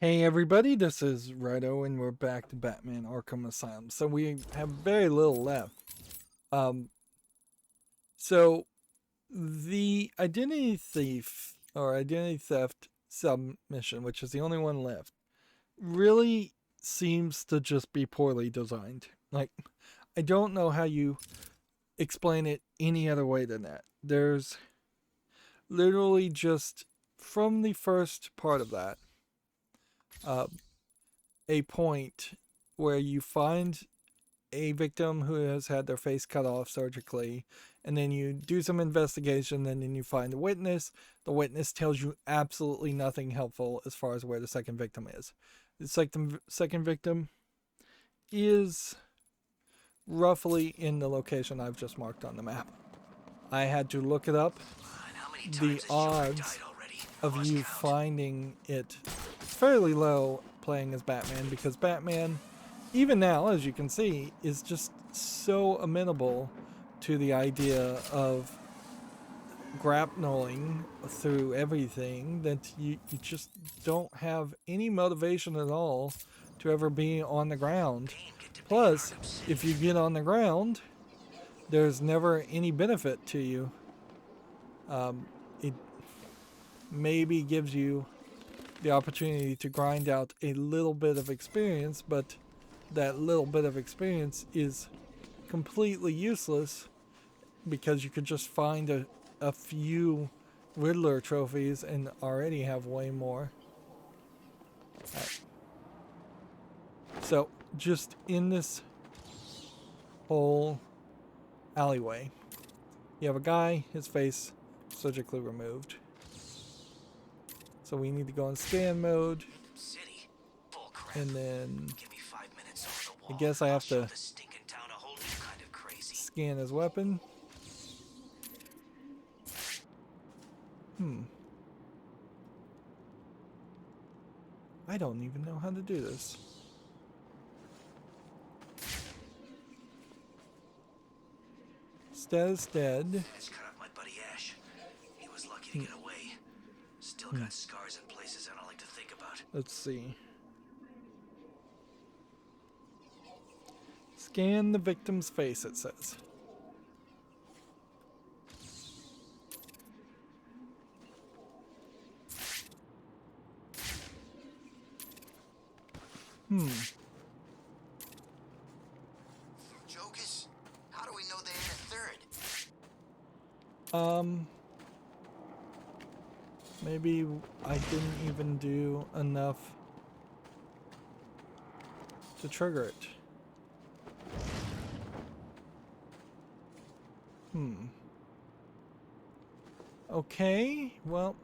Hey everybody, this is Rydo and we're back to Batman Arkham Asylum. So we have very little left. Um, so the identity thief or identity theft submission, which is the only one left, really seems to just be poorly designed. Like, I don't know how you explain it any other way than that. There's literally just from the first part of that, uh, a point where you find a victim who has had their face cut off surgically, and then you do some investigation, and then you find a witness. The witness tells you absolutely nothing helpful as far as where the second victim is. The second victim is roughly in the location I've just marked on the map. I had to look it up. The odds of you finding it fairly low playing as Batman, because Batman, even now, as you can see, is just so amenable to the idea of grappling through everything that you just don't have any motivation at all to ever be on the ground. Plus, if you get on the ground, there's never any benefit to you. It maybe gives you the opportunity to grind out a little bit of experience, but that little bit of experience is completely useless because you could just find a few Riddler trophies and already have way more. Right. So, just in this whole alleyway, you have a guy, his face surgically removed. So we need to go in scan mode. And then I guess I have to scan his weapon. I don't even know how to do this. Status dead. He was lucky to get away. Still got scars in places I don't like to think about. Let's see. Scan the victim's face, it says. Jokus, how do we know they ain't a third? Maybe I didn't even do enough to trigger it. Okay, well,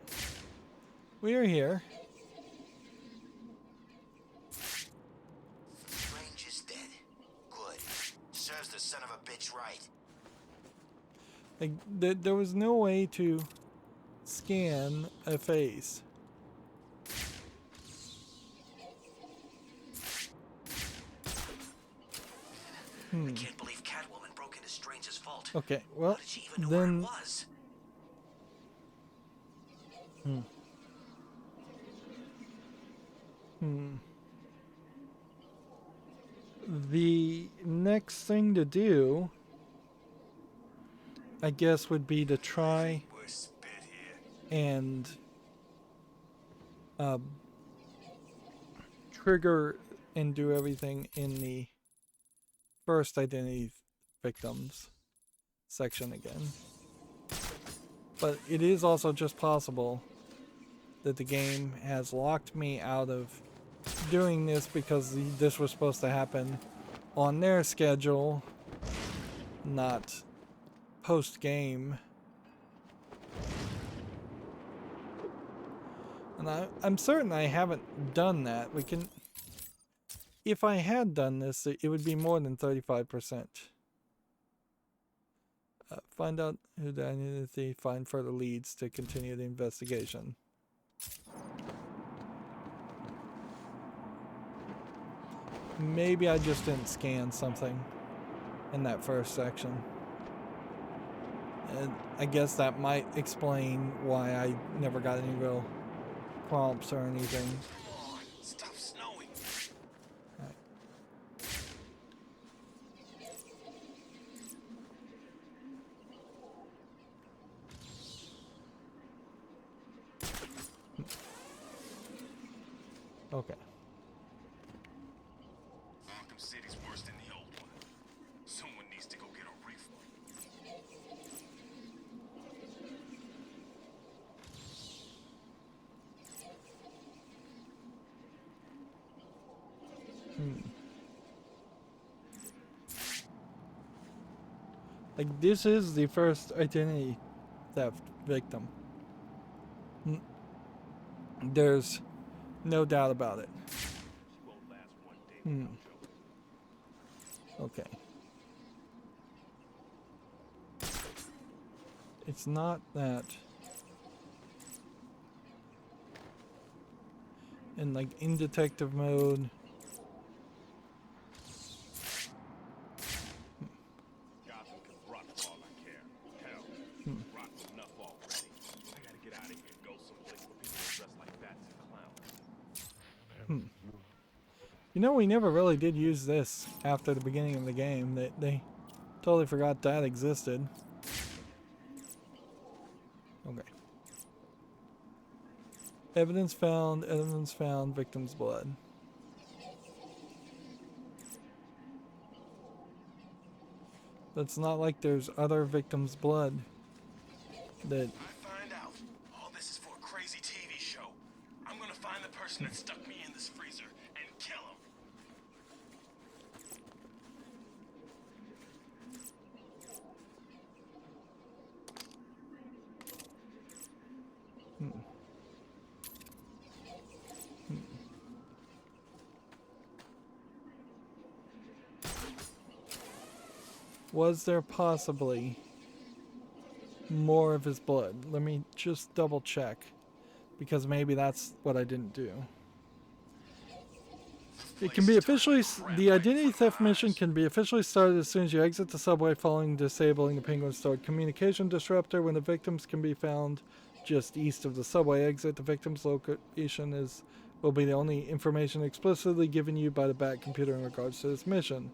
we are here. Strange is dead. Good. Serves the son of a bitch right. Like, there was no way to scan a face. I can't believe Catwoman broke into Strange's vault. Okay, well, How did she even know then where it was? the next thing to do, I guess, would be to try and trigger and do everything in the first identity victims section again. But it is also just possible that the game has locked me out of doing this because this was supposed to happen on their schedule, not post-game. And I'm certain I haven't done that. We can... If I had done this, it would be more than 35%. Find out who the identity, find further leads to continue the investigation. Maybe I just didn't scan something in that first section. And I guess that might explain why I never got any real prompts or anything. Okay. Arkham City's worse than the old one. Someone needs to go get a refund. Like, this is the first identity theft victim. There's no doubt about it. She won't last one day without Joe. Okay. It's not that. And like in detective mode. Gotham can rot for all I care. Hell, rot enough already. I gotta get out of here, go someplace where people are dressed like bats and clowns. You know, we never really did use this after the beginning of the game. They totally forgot that existed. Okay. Evidence found, victim's blood. It's not like there's other victims' blood that... I find out all this is for a crazy TV show. I'm gonna find the person that stuck me in this freezer and kill him. Was there possibly more of his blood? Let me just double check, because maybe that's what I didn't do. It can be officially, the identity theft mission can be officially started as soon as you exit the subway following disabling the Penguin stored communication disruptor. When the victims can be found just east of the subway exit, the victim's location will be the only information explicitly given you by the Bat computer in regards to this mission.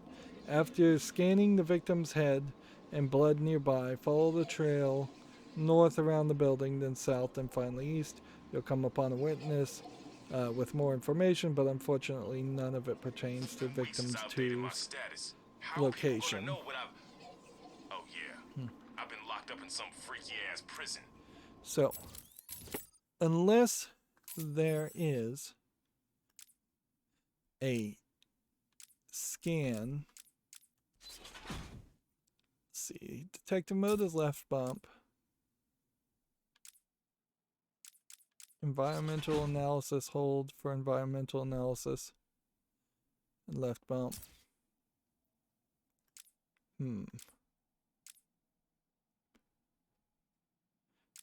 After scanning the victim's head and blood nearby, follow the trail north around the building, then south, and finally east. You'll come upon a witness with more information, but unfortunately none of it pertains to victims' location. Oh yeah, I've been locked up in some freaky ass prison. So, unless there is a scan, let's see, detective mode is left bump. Environmental analysis, hold for environmental analysis. And left bump.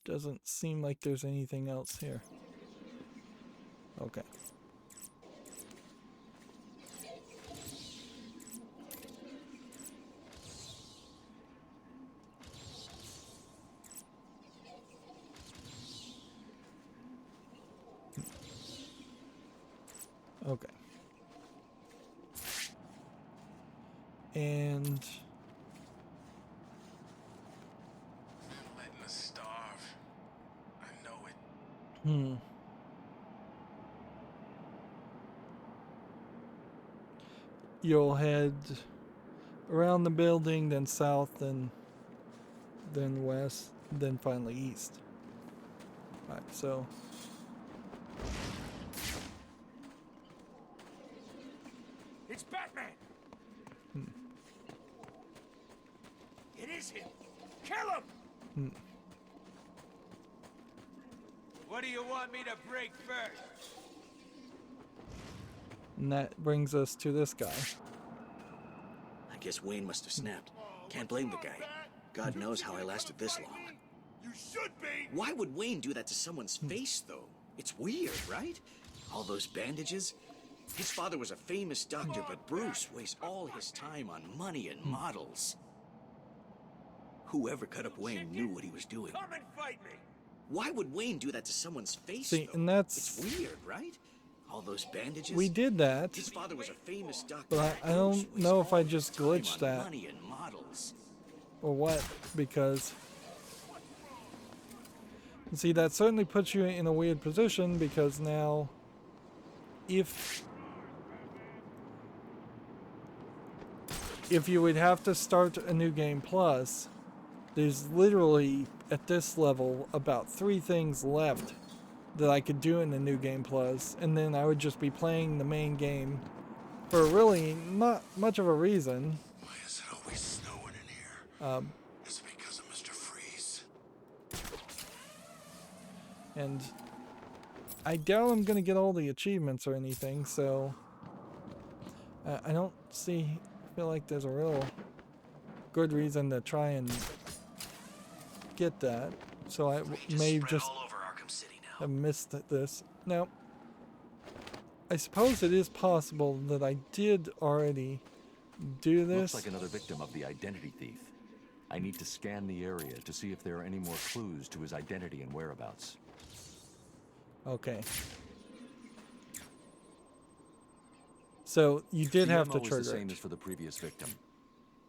Doesn't seem like there's anything else here. Okay. Okay. And Letting us starve. I know it. You'll head around the building, then south, then west, then finally east. Alright, so It's Batman! It is him! Kill him! What do you want me to break first? and that brings us to this guy. I guess Wayne must have snapped. Can't blame the guy. God knows how I lasted this long. You should be! Why would Wayne do that to someone's face, though? It's weird, right? All those bandages. His father was a famous doctor, but Bruce wastes all his time on money and models. Whoever cut up Wayne knew what he was doing. Come and fight me! Why would Wayne do that to someone's face, See, though? and that's... It's weird, right? All those bandages. We did that, His father was a famous doctor. but I don't know if I just glitched that Money and models. or what, because... See, that certainly puts you in a weird position, because now if you would have to start a new game plus, there's literally at this level about 3 things left that I could do in the new game plus, and then I would just be playing the main game for really not much of a reason. Why is it always snowing in here? Is it because of Mr. Freeze? And I doubt I'm gonna get all the achievements or anything, so I don't feel like there's a real good reason to try and get that. So I may just all over Arkham City now. have missed this. Now, I suppose it is possible that I did already do this. Looks like another victim of the identity thief. I need to scan the area to see if there are any more clues to his identity and whereabouts. Okay. So you did The have MO to is trigger the same it. as for the previous victim.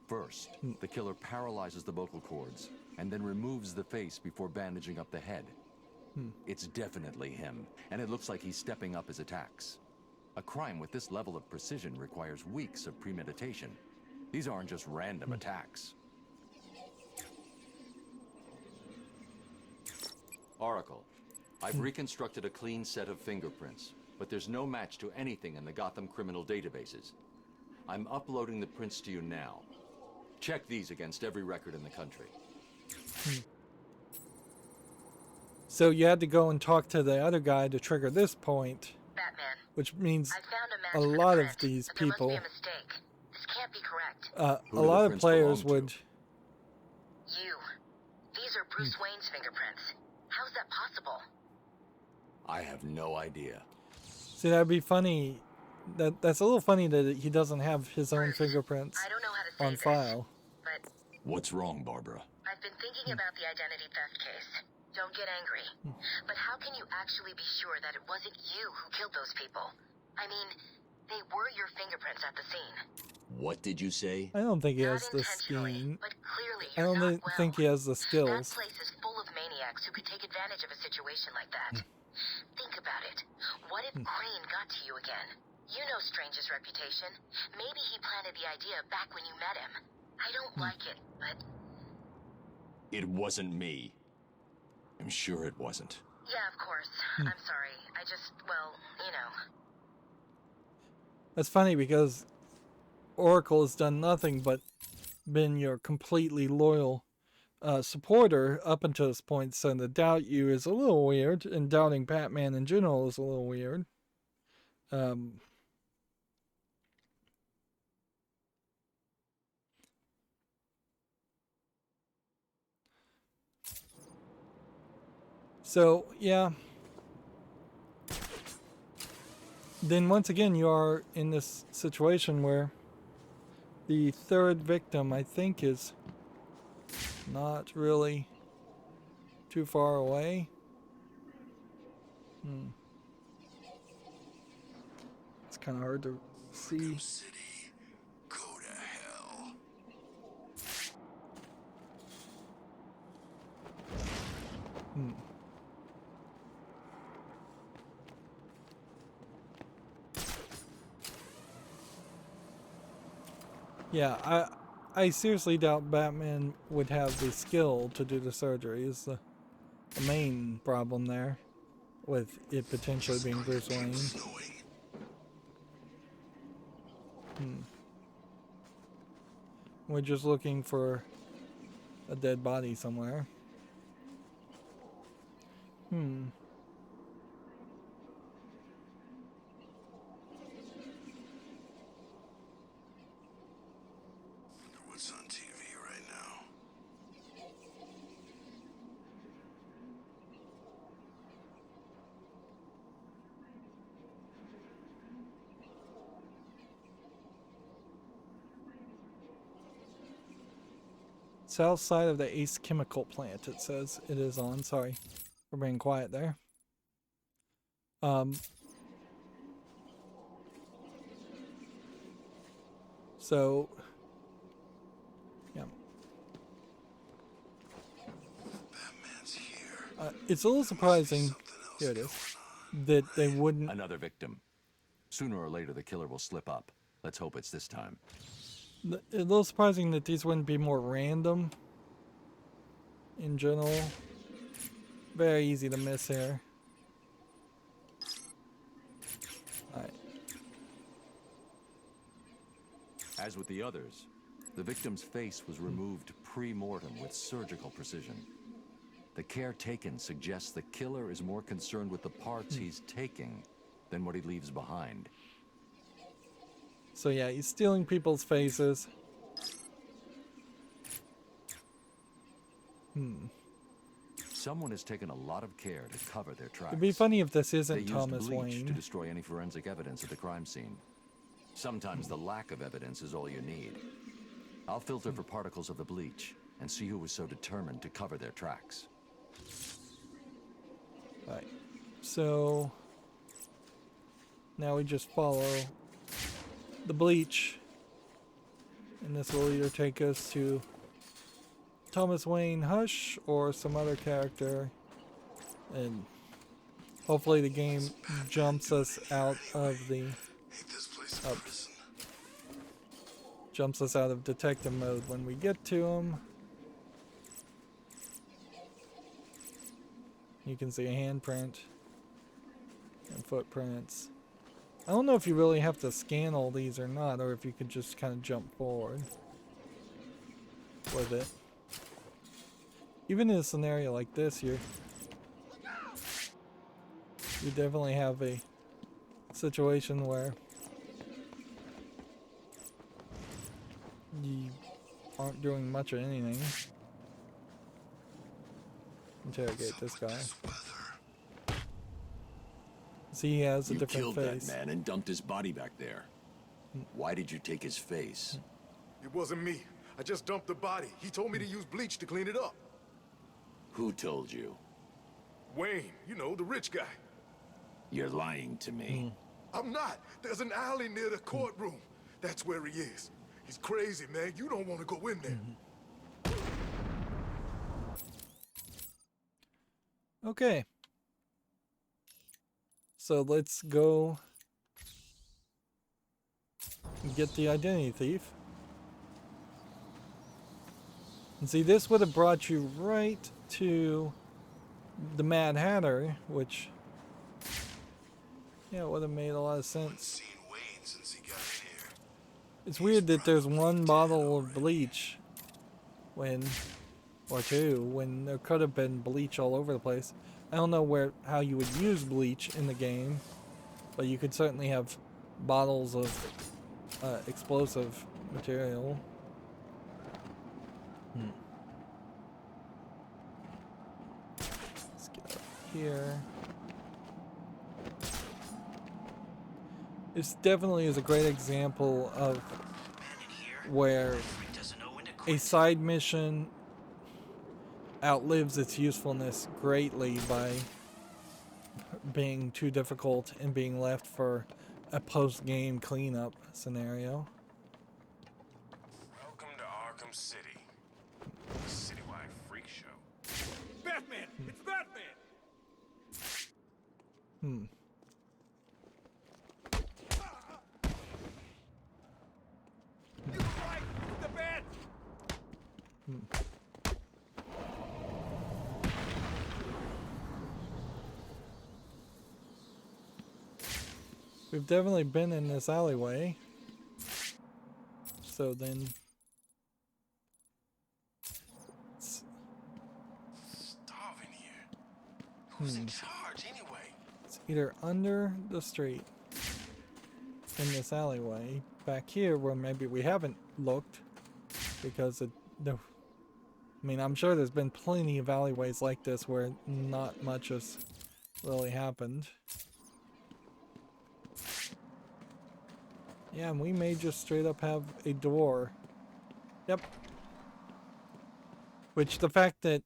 First, the killer paralyzes the vocal cords and then removes the face before bandaging up the head. It's definitely him, and it looks like he's stepping up his attacks. A crime with this level of precision requires weeks of premeditation. These aren't just random attacks. Oracle, I've reconstructed a clean set of fingerprints, but there's no match to anything in the Gotham criminal databases. I'm uploading the prints to you now. Check these against every record in the country. So you had to go and talk to the other guy to trigger this point, Batman, which means I found a match a for the lot of print, these but there must people, be a mistake. This can't be correct. Who a do the lot of prints players belong would. to? You. These are Bruce Wayne's fingerprints. How's that possible? I have no idea. See, that'd be funny. That's a little funny that he doesn't have his own Bruce, fingerprints I don't know how to say on this, file. but What's wrong, Barbara? I've been thinking about the identity theft case. Don't get angry. But how can you actually be sure that it wasn't you who killed those people? I mean, they were your fingerprints at the scene. What did you say? I don't think he Not has the intentionally, scheme. but clearly I you're don't not well. think he has the That skills. place is full of maniacs who could take advantage of a situation like that. Think about it. What if Crane got to you again? You know Strange's reputation. Maybe he planted the idea back when you met him. I don't like it, but It wasn't me. I'm sure it wasn't. yeah, of course. I'm sorry. I just, well, you know. That's funny because Oracle has done nothing but been your completely loyal supporter up until this point, so to doubt you is a little weird, and doubting Batman in general is a little weird. So, yeah. Then once again, you are in this situation where the third victim, I think, is not really too far away. It's kind of hard to see. Arkham City, go to hell. Yeah, I seriously doubt Batman would have the skill to do the surgery. Is the main problem there, with it potentially being Bruce Wayne. Snowing. We're just looking for a dead body somewhere. Wonder what's on TV right now. South side of the Ace Chemical Plant, it says it is on. Sorry for being quiet there. So, yeah. Batman's here. It's a little surprising, Something else here it going is, on. that they wouldn't. Another victim. Sooner or later, the killer will slip up. Let's hope it's this time. A little surprising that these wouldn't be more random in general. Very easy to miss here. Alright. As with the others, the victim's face was removed pre-mortem with surgical precision. The care taken suggests the killer is more concerned with the parts he's taking than what he leaves behind. So yeah, he's stealing people's faces. Someone has taken a lot of care to cover their tracks. It'd be funny if this They isn't used Thomas bleach to Wayne. destroy any forensic evidence at the crime scene. Sometimes the lack of evidence is all you need. I'll filter for particles of the bleach and see who was so determined to cover their tracks. Right. So now we just follow the bleach, and this will either take us to Thomas Wayne Hush or some other character, and hopefully the game jumps us out of the Ain't this place a prison? jumps us out of detective mode when we get to him. You can see a handprint and footprints. I don't know if you really have to scan all these or not, or if you could just kind of jump forward with it. Even in a scenario like this, you definitely have a situation where you aren't doing much of anything. Interrogate this guy. See, he has a You different killed face. that man and dumped his body back there. Why did you take his face? It wasn't me. I just dumped the body. He told me to use bleach to clean it up. Who told you? Wayne, you know, the rich guy. You're lying to me. I'm not. There's an alley near the courtroom. That's where he is. He's crazy, man. You don't want to go in there. Okay. So let's go get the identity thief. And see, this would have brought you right to the Mad Hatter, which, yeah, would have made a lot of sense. Seen Wayne since he got in here. It's weird that there's one bottle of bleach when, or two, when there could have been bleach all over the place. I don't know how you would use bleach in the game, but you could certainly have bottles of explosive material. Let's get up here. This definitely is a great example of where a side mission outlives its usefulness greatly by being too difficult and being left for a post-game cleanup scenario. Welcome to Arkham City. A citywide freak show. Batman! It's Batman! You're right! The bat! We've definitely been in this alleyway. So then... Starving here. Who's in charge anyway? It's either under the street in this alleyway, back here where maybe we haven't looked because I mean, I'm sure there's been plenty of alleyways like this where not much has really happened. Yeah, and we may just straight up have a door. Yep. Which, the fact that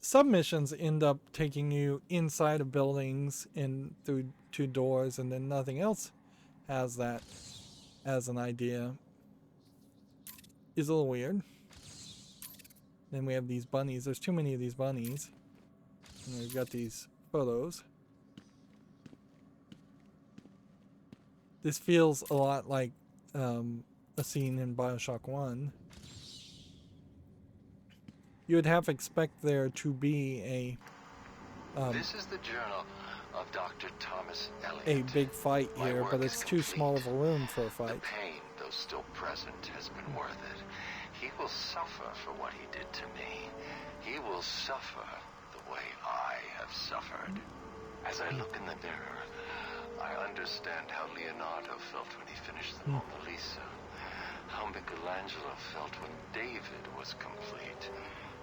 submissions end up taking you inside of buildings and through two doors, and then nothing else has that as an idea, is a little weird. Then we have these bunnies. There's too many of these bunnies. And we've got these photos. this feels a lot like a scene in Bioshock 1. You would have to expect there to be This is the journal of Dr. Thomas a Elliot. big fight My here, work but is it's too small of a complete. room for a The fight. pain, though still present, has been worth it. He will suffer for what he did to me. He will suffer the way I have suffered. As I look in the mirror, I understand how Leonardo felt when he finished the Mona Lisa. How Michelangelo felt when David was complete.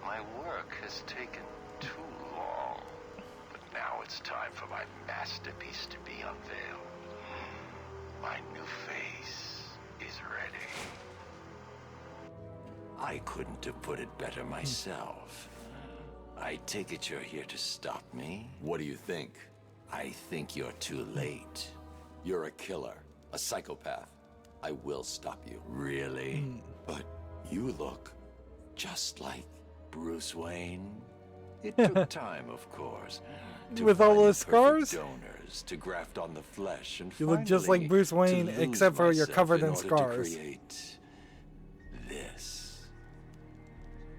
My work has taken too long. But now it's time for my masterpiece to be unveiled. My new face is ready. I couldn't have put it better myself. I take it you're here to stop me? What do you think? I think you're too late. You're a killer, a psychopath. I will stop you. Really? But you look just like Bruce Wayne. It took time, of course. To With all find those the perfect scars? donors, to graft on the flesh, and You look just like finally Bruce Wayne, to lose except for you're myself covered in order to scars. create this.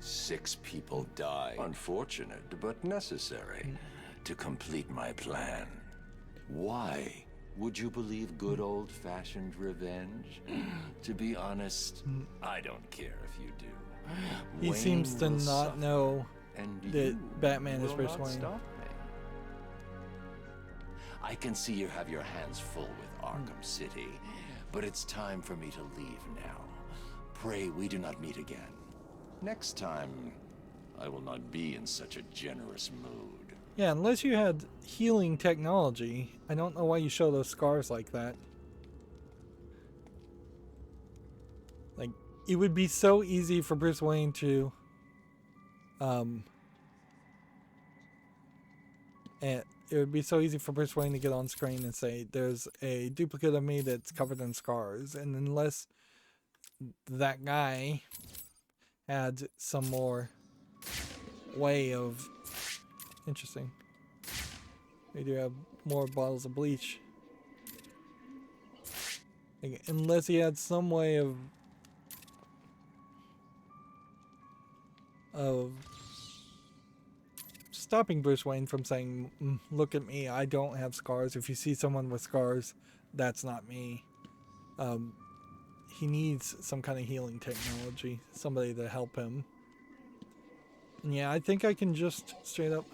6 people die. Unfortunate, but necessary to complete my plan. Why would you believe good old-fashioned revenge? To be honest, I don't care if you do. He Wayne seems to will not suffer, know and that you Batman is will Bruce not Wayne. stop me. I can see you have your hands full with Arkham City, but it's time for me to leave now. Pray we do not meet again. Next time, I will not be in such a generous mood. Yeah, unless you had healing technology, I don't know why you show those scars like that. Like, it would be so easy for Bruce Wayne to, and it would be so easy for Bruce Wayne to get on screen and say, there's a duplicate of me that's covered in scars. And unless that guy had some more way of... Interesting. We do have more bottles of bleach. Like, unless he had some way of stopping Bruce Wayne from saying, look at me, I don't have scars. If you see someone with scars, that's not me. He needs some kind of healing technology, somebody to help him. And yeah, I think I can just straight up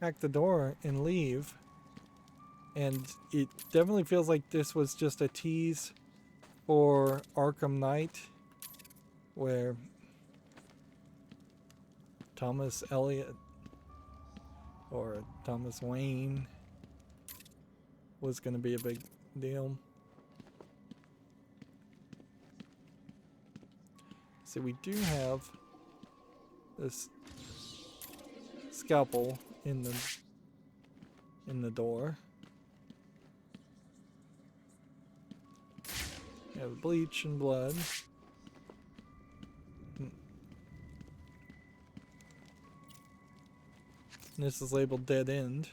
hack the door and leave. And it definitely feels like this was just a tease for Arkham Knight, where Thomas Elliot or Thomas Wayne was going to be a big deal. So we do have this scalpel in the door. We have bleach and blood. And this is labeled dead end.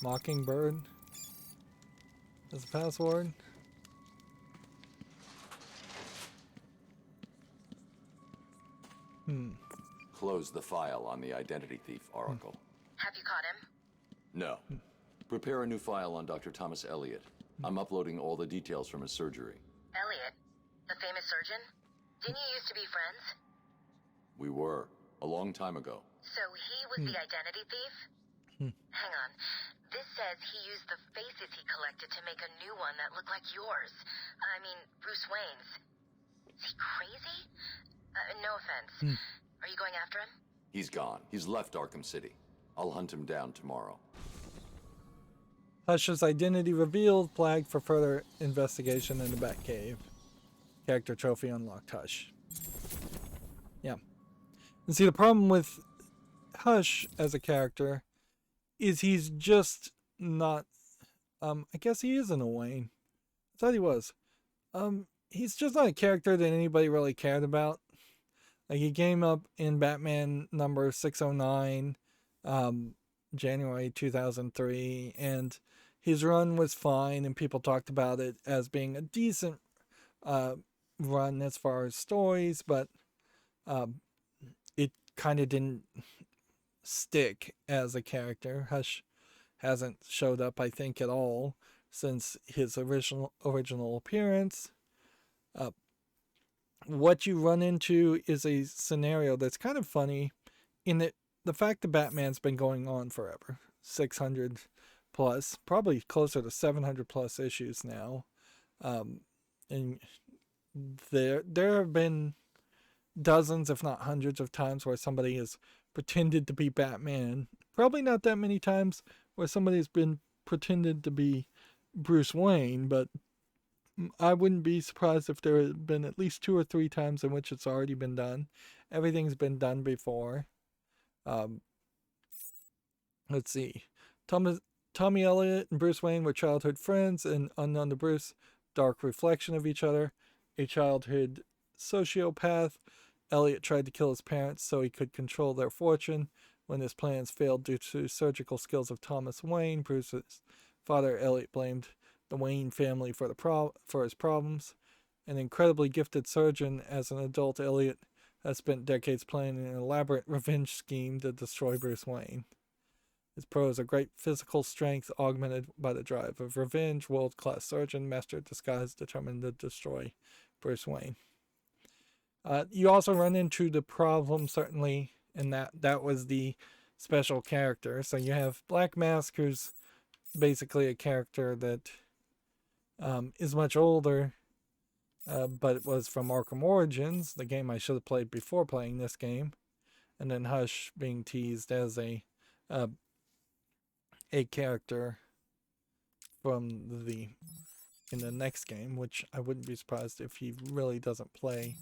Mockingbird as a password. Close the file on the identity thief, Oracle. Have you caught him? No. Prepare a new file on Dr. Thomas Elliot. I'm uploading all the details from his surgery. Elliot, the famous surgeon? Didn't you used to be friends? We were, a long time ago. So he was the identity thief? Hang on. This says he used the faces he collected to make a new one that looked like yours. I mean, Bruce Wayne's. Is he crazy? No offense. Are you going after him? He's gone. He's left Arkham City. I'll hunt him down tomorrow. Hush's identity revealed, flagged for further investigation in the Batcave. Character trophy unlocked. Hush. Yeah. And see, the problem with Hush as a character is he's just not... I guess he isn't a Wayne. I thought he was. He's just not a character that anybody really cared about. Like, he came up in Batman number 609. January 2003, and his run was fine, and people talked about it as being a decent run as far as stories, but it kind of didn't stick as a character. Hush hasn't showed up, I think, at all since his original appearance. What you run into is a scenario that's kind of funny in that the fact that Batman's been going on forever, 600 plus, probably closer to 700 plus issues now. And there have been dozens, if not hundreds of times where somebody has pretended to be Batman. Probably not that many times where somebody's been pretended to be Bruce Wayne, but I wouldn't be surprised if there had been at least 2 or 3 times in which it's already been done. Everything's been done before. Let's see. Tommy Elliott and Bruce Wayne were childhood friends, and unknown to Bruce, dark reflection of each other. A childhood sociopath, Elliott tried to kill his parents so he could control their fortune. When his plans failed due to surgical skills of Thomas Wayne, Bruce's father, Elliott, blamed the Wayne family for his problems. An incredibly gifted surgeon, as an adult, Elliott has spent decades planning an elaborate revenge scheme to destroy Bruce Wayne. His pros are great physical strength augmented by the drive of revenge, world-class surgeon, master of disguise, determined to destroy Bruce Wayne. You also run into the problem, certainly, and that was the special character. So you have Black Mask, who's basically a character that is much older, but it was from Arkham Origins, the game I should have played before playing this game. And then Hush being teased as a character from in the next game, which I wouldn't be surprised if he really doesn't play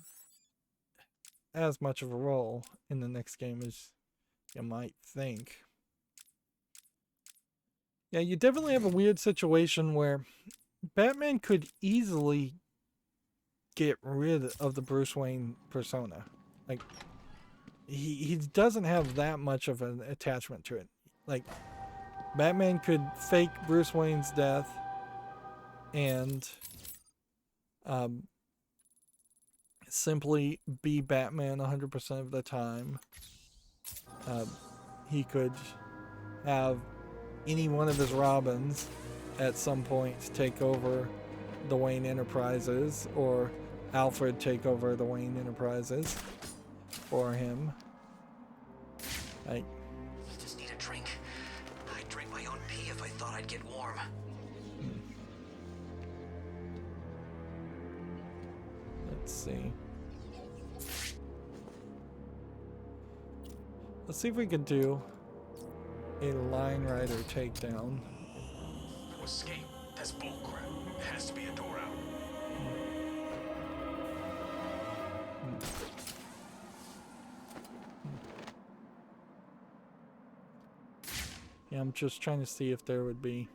as much of a role in the next game as you might think. Yeah, you definitely have a weird situation where Batman could easily get rid of the Bruce Wayne persona. Like, he doesn't have that much of an attachment to it. Like, Batman could fake Bruce Wayne's death and simply be Batman 100% of the time. He could have any one of his Robins at some point take over the Wayne Enterprises, or Alfred take over the Wayne Enterprises for him. Like, Just need a drink. I'd drink my own pee if I thought I'd get warm. Let's see. Let's see if we can do a Line Rider takedown. To escape. That's bullcrap. There has to be a door out. Yeah, I'm just trying to see if there would be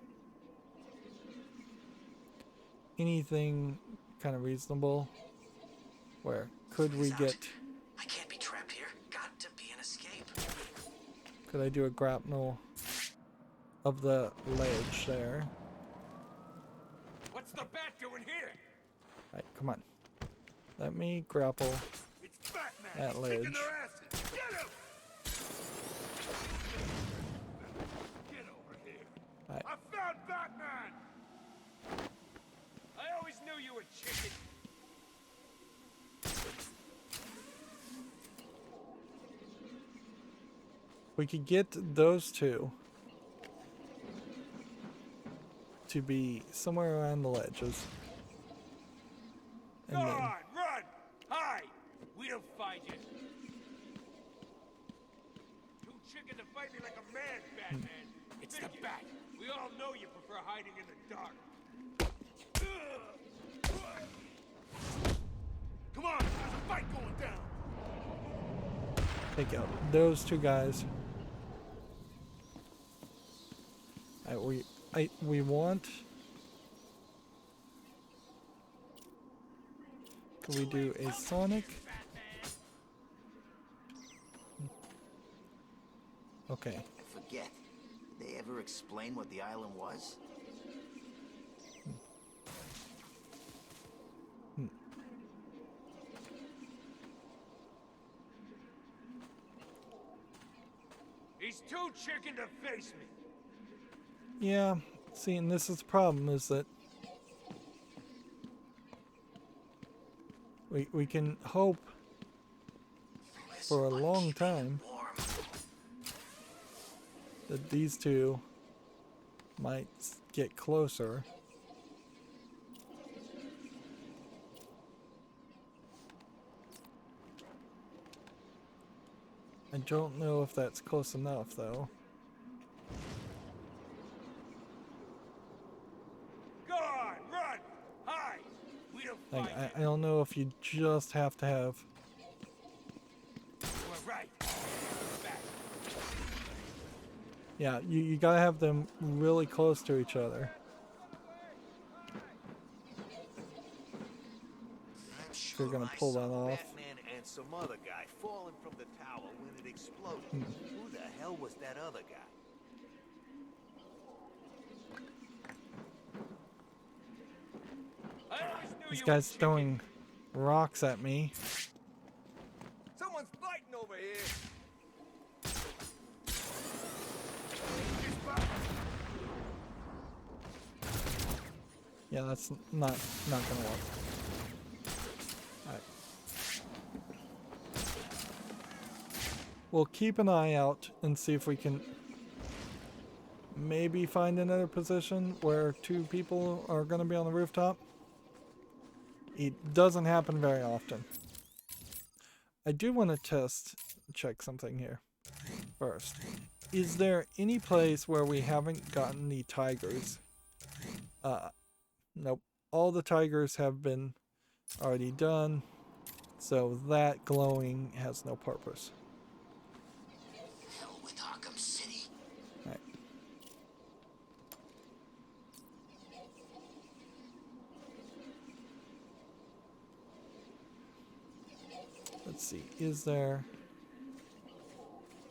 anything kind of reasonable. Where could we get... I can't be trapped here. Got to be an escape. Could I do a grapnel of the ledge there? What's the bat doing here? Alright, come on. Let me grapple It's Batman. that He's ledge. kicking their asses. Get him! Get over here. Alright. I found Batman! I always knew you were chicken. We could get those two to be somewhere around the ledges. Go And then, on, run! Hide! We'll find you. Too chicken to fight me like a man, Batman. It's the bat. We all know you prefer hiding in the dark. Come on, there's a fight going down. take out those two guys. We want... Could we do a Sonic? Okay. Forget. ever explain what the island was? He's too chicken to face me. Yeah, see, and this is the problem, is that we can hope for a long time that these two might get closer. I don't know if that's close enough, though. Go on, run, hide. We don't Like, fight. I don't know if you just have to have... We're right. Back. Yeah, you gotta have them really close to each other. If you're gonna pull that off. Batman and some other guy falling from the tower when it exploded. Who the hell was that other guy? I always knew This you guy's were chicken. throwing rocks at me. Someone's fighting over here. Yeah, that's not gonna work. Alright. We'll keep an eye out and see if we can maybe find another position where two people are gonna be on the rooftop. It doesn't happen very often. I do want to check something here first. Is there any place where we haven't gotten the tigers? Nope. All the tigers have been already done, so that glowing has no purpose. Hell with Arkham City. Right. Let's see, is there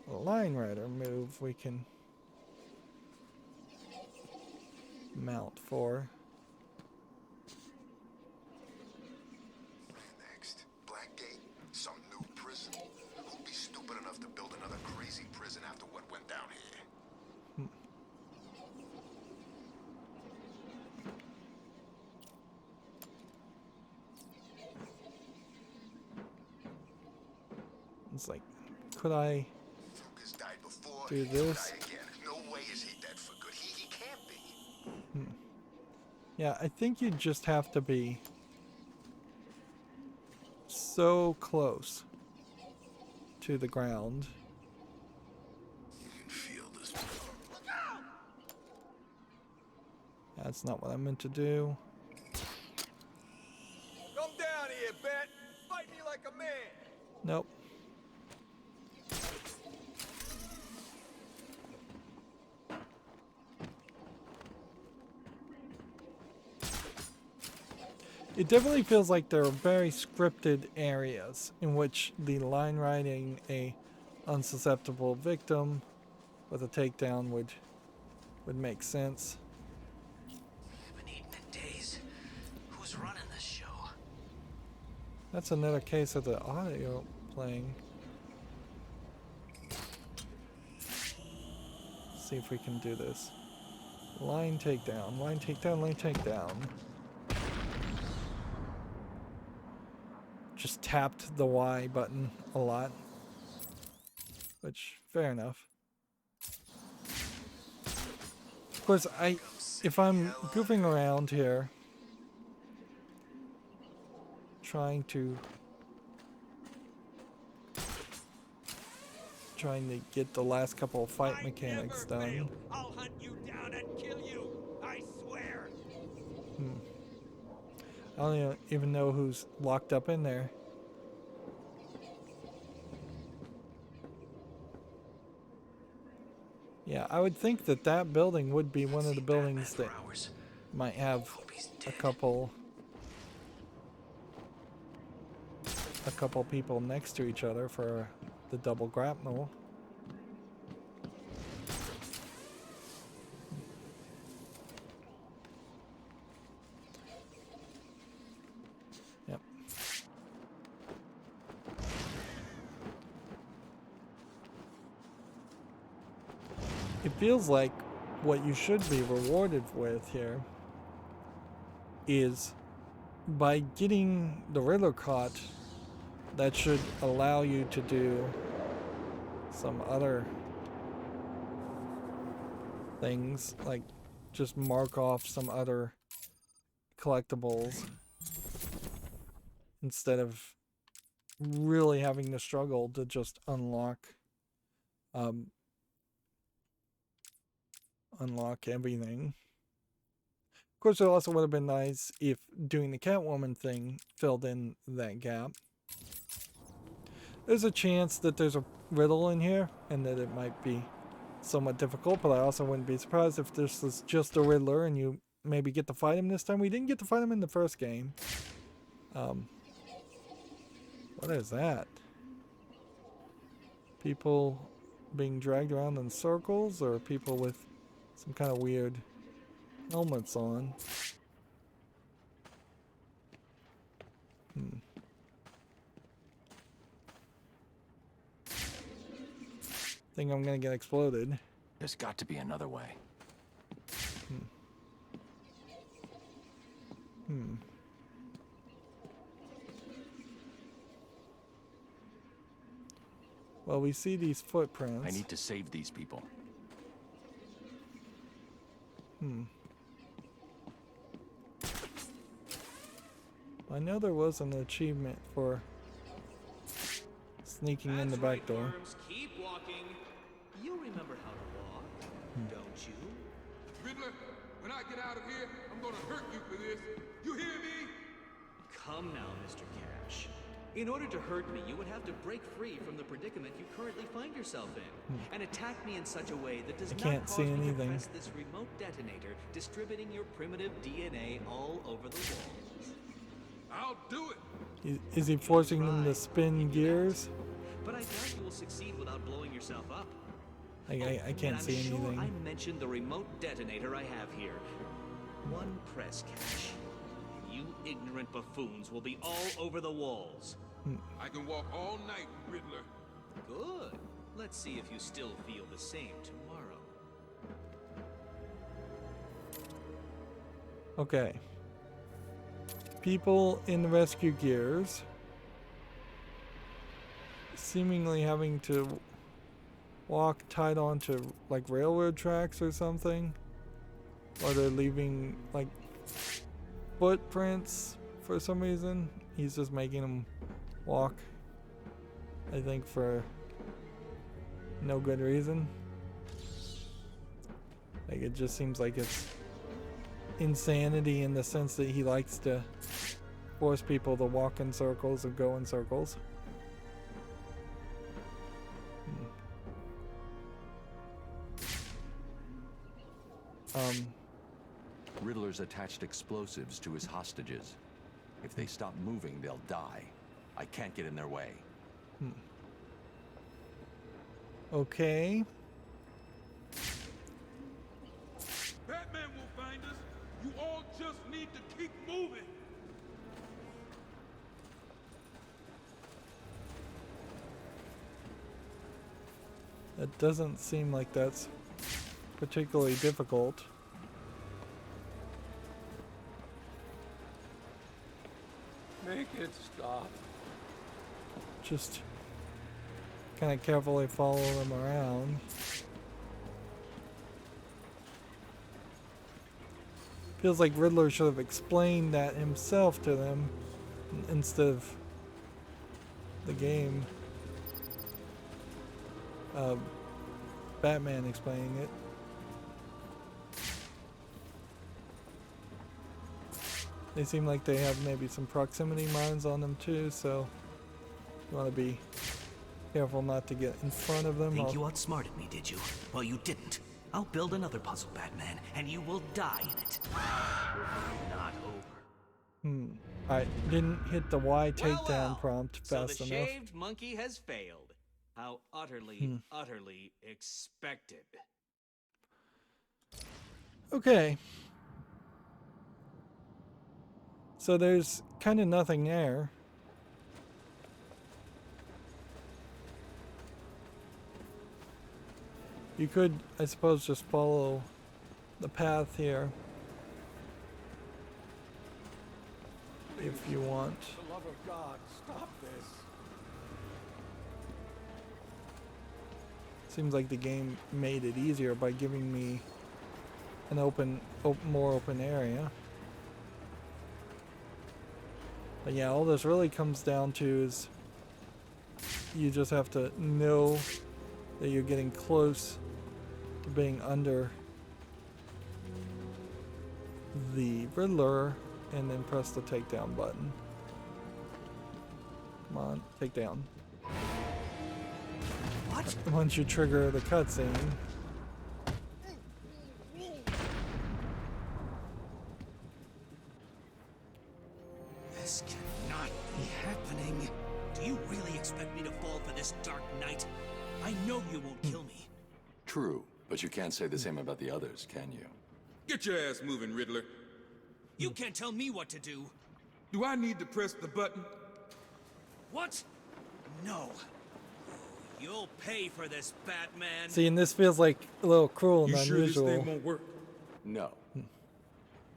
a line rider move we can mount for? Next, Blackgate, some new prison. Who'd be stupid enough to build another crazy prison after what went down here? It's like, could I Focus died before, do he'll this? die again. No way is he dead for good. He can't be. Yeah, I think you just have to be so close to the ground. You can feel this. That's not what I meant to do. Come down here, Bat. Fight me like a man. Nope. It definitely feels like there are very scripted areas in which the line riding a unsusceptible victim with a takedown would make sense. Haven't eaten in days. Who's running this show? That's another case of the audio playing. See if we can do this. Line takedown, line takedown, line takedown. Just tapped the Y button a lot. Which, fair enough. Of course, if I'm goofing around here, trying to get the last couple of fight mechanics done. I'll hunt you down and kill you. I swear. I don't even know who's locked up in there. Yeah, I would think that that building would be one of the buildings that might have a couple people next to each other for the double grapnel. it feels like what you should be rewarded with here is by getting the Riddler caught, that should allow you to do some other things, like just mark off some other collectibles instead of really having to struggle to just unlock everything. Of course, it also would have been nice if doing the Catwoman thing filled in that gap. There's a chance that there's a riddle in here and that it might be somewhat difficult, but I also wouldn't be surprised if this is just a Riddler and you maybe get to fight him this time. We didn't get to fight him in the first game. What is that? People being dragged around in circles, or people with some kind of weird helmets on? Think I'm gonna get exploded. There's got to be another way. Well, we see these footprints. I need to save these people. I know there was an achievement for sneaking in the back door. Keep walking. You remember how to walk, don't you? Riddler, when I get out of here, I'm gonna hurt you for this. You hear me? Come now, Mr. Cash. In order to hurt me, you would have to break free from the predicament you currently find yourself in, and attack me in such a way that does not can't cause see me anything. to press this remote detonator, distributing your primitive DNA all over the walls. I'll do it. Is he forcing them to spin gears? But I doubt you will succeed without blowing yourself up. I can't see I'm anything. sure I mentioned the remote detonator I have here. One press, Cash. You ignorant buffoons will be all over the walls. I can walk all night, Riddler. Good. Let's see if you still feel the same tomorrow. Okay. People in rescue gears seemingly having to walk tied onto like railroad tracks or something, or they're leaving like footprints for some reason. He's just making them walk, I think, for no good reason. Like, it just seems like it's insanity in the sense that he likes to force people to walk in circles or go in circles. Riddler's attached explosives to his hostages. If they stop moving, they'll die. I can't get in their way. Okay. Batman will find us. You all just need to keep moving. It doesn't seem like that's particularly difficult. Make it stop. Just kind of carefully follow them around. Feels like Riddler should have explained that himself to them instead of the game. Batman explaining it. They seem like they have maybe some proximity mines on them too, so you want to be careful not to get in front of them. Think you outsmarted me, did you? Well, you didn't. I'll build another puzzle, Batman, and you will die in it. Not over. I didn't hit the Y takedown prompt fast so the enough. shaved monkey has failed. How utterly, utterly expected. Okay. So there's kind of nothing there. You could, I suppose, just follow the path here. If you want. For the love of God, stop this. Seems like the game made it easier by giving me an more open area. But yeah, all this really comes down to is you just have to know that you're getting close to being under the Riddler and then press the takedown button. Come on, takedown. What? Once you trigger the cutscene. This cannot be happening. Do you really expect me to fall for this dark night? I know you won't kill me. True, but you can't say the same about the others, can you? Get your ass moving, Riddler. You can't tell me what to do. Do I need to press the button? What? No. You'll pay for this, Batman. See, and this feels like a little cruel and You sure this unusual. thing won't work? No.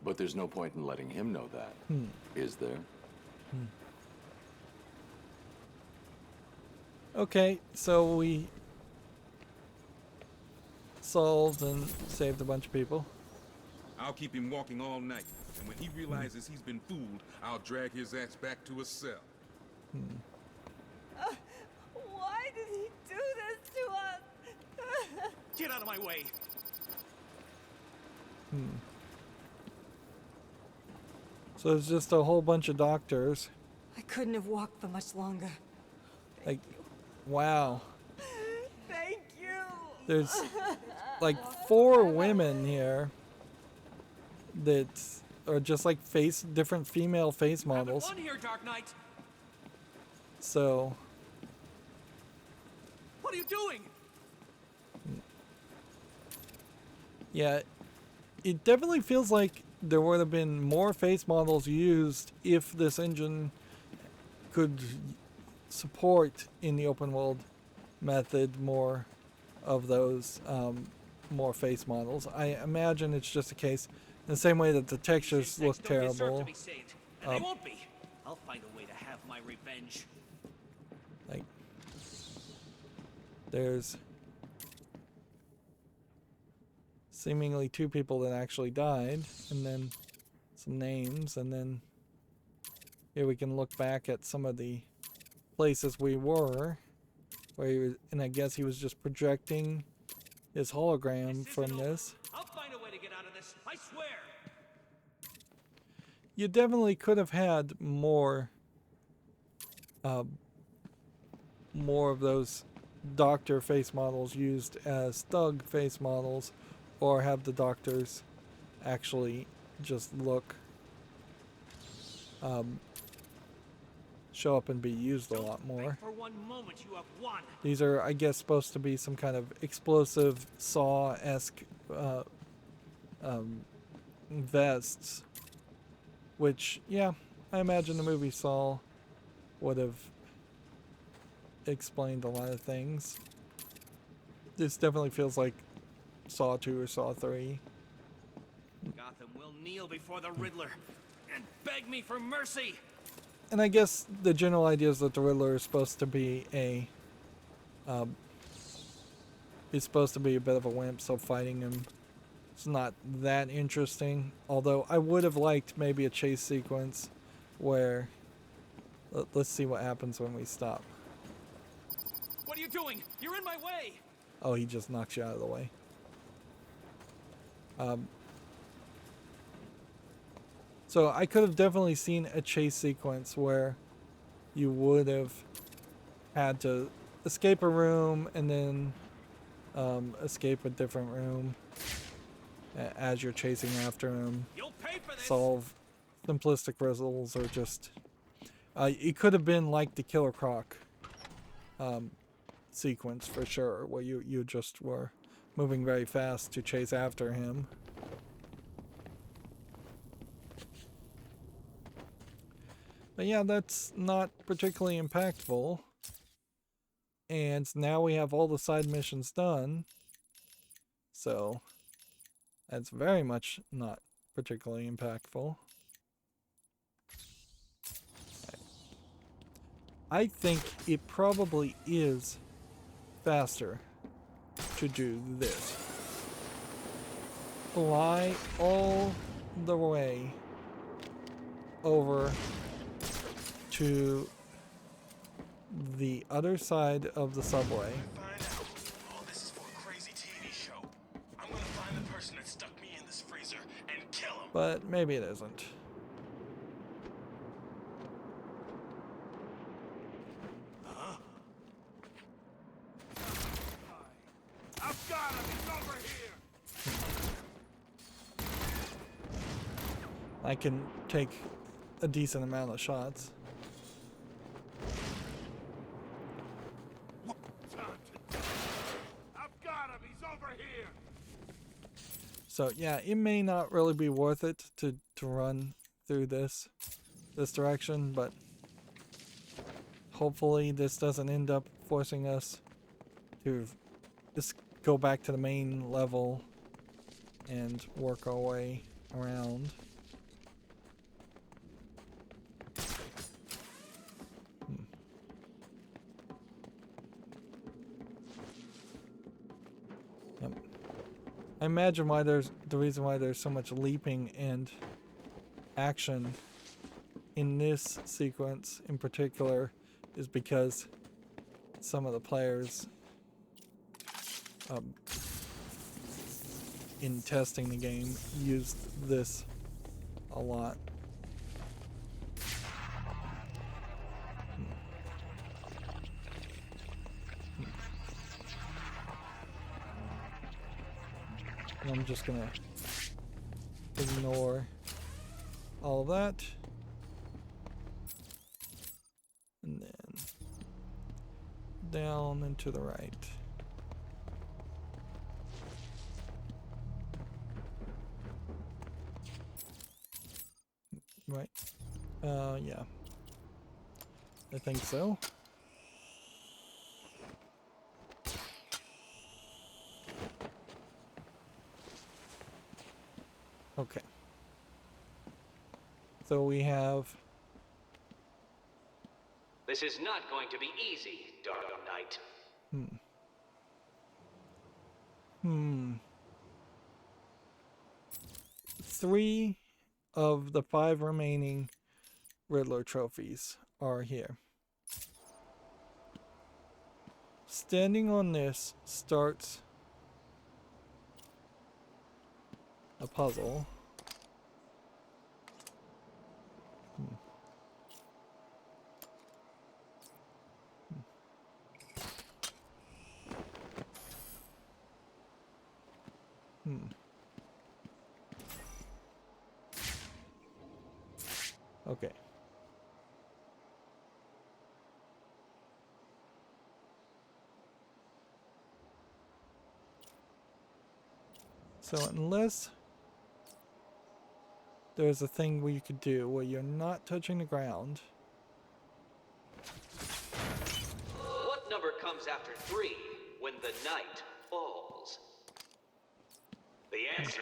But there's no point in letting him know that, is there? Okay, so we solved and saved a bunch of people. I'll keep him walking all night, and when he realizes he's been fooled, I'll drag his ass back to a cell. Why did he do this to us? Get out of my way. So it's just a whole bunch of doctors. I couldn't have walked for much longer. Like, wow. Thank you. There's like 4 women here that are just like different female face models. One here, Dark Knight. So, What are you doing? yeah, it definitely feels like there would have been more face models used if this engine could support in the open world method more of those more face models. I imagine it's just a case in the same way that the textures look terrible. To be saved, and they won't be. I'll find a way to have my revenge. Like, there's seemingly 2 people that actually died, and then some names, and then here we can look back at some of the places we were, where he was, and I guess he was just projecting his hologram from this. I'll find a way to get out of this. I swear. You definitely could have had more of those doctor face models used as thug face models, or have the doctors actually just look show up and be used a lot more. For one moment, you have won. These are, I guess, supposed to be some kind of explosive Saw-esque vests, which, yeah, I imagine the movie Saw would have explained a lot of things. This definitely feels like Saw 2 or Saw 3. Gotham will kneel before the Riddler and beg me for mercy. And I guess the general idea is that the Riddler is supposed to be a bit of a wimp, so fighting him is not that interesting. Although I would have liked maybe a chase sequence where let's see what happens when we stop. What are you doing? You're in my way. Oh, he just knocks you out of the way. So I could have definitely seen a chase sequence where you would have had to escape a room and then escape a different room as you're chasing after him. You'll pay for this. Solve simplistic riddles, or just it could have been like the Killer Croc sequence for sure, where you just were moving very fast to chase after him. But yeah, that's not particularly impactful. And now we have all the side missions done. So that's very much not particularly impactful. I think it probably is faster to do this. Fly all the way over to the other side of the subway. Find out. All this is for a crazy TV show. I'm gonna find the person that stuck me in this freezer and kill him. But maybe it isn't. I've got him. He's over here. I can take a decent amount of shots. I've got him. He's over here. So yeah, it may not really be worth it to run through this direction, but hopefully this doesn't end up forcing us to just go back to the main level and work our way around. Yep. I imagine why the reason why there's so much leaping and action in this sequence in particular is because some of the players in testing the game used this a lot. And I'm just gonna ignore all of that. And then down and to the right. Right. Yeah. I think so. Okay. So we have... This is not going to be easy, Dark Knight. Three of the 5 remaining Riddler trophies are here. Standing on this starts a puzzle. Okay. So unless there's a thing where you could do where you're not touching the ground. What number comes after 3 when the night falls? The answer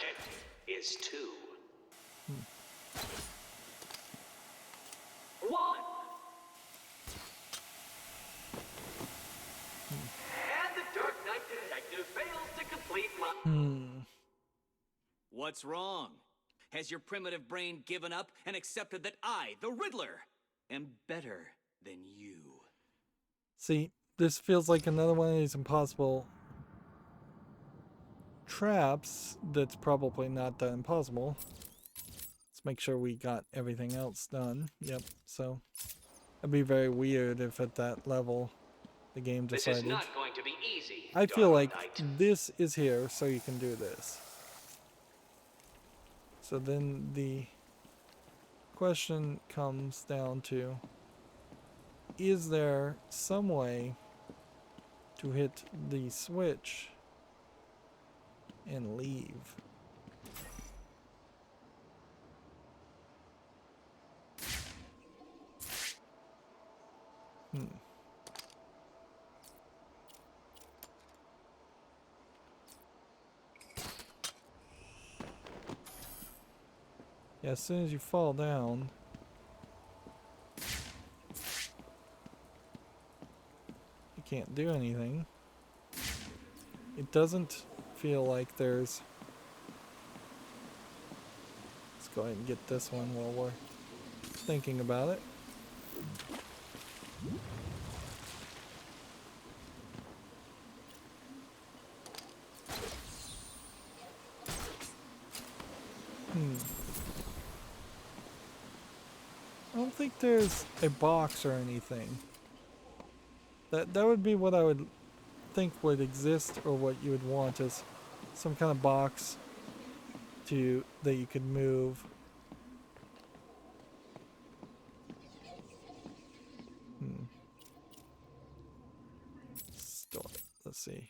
is 2. 1. And the Dark Knight detective fails to complete my... What's wrong? Has your primitive brain given up and accepted that I, the Riddler, am better than you? See, this feels like another one of these impossible traps that's probably not that impossible. Let's make sure we got everything else done. Yep, so it'd be very weird if at that level the game decided. This is not going to be easy. I feel like Knight. this is here so you can do this. So then the question comes down to, is there some way to hit the switch and leave? Yeah, as soon as you fall down, you can't do anything. It doesn't feel like there's... Let's go ahead and get this one while we're thinking about it. I don't think there's a box or anything. That would be what I would think would exist, or what you would want, is some kind of box that you could move. Store it. Let's see.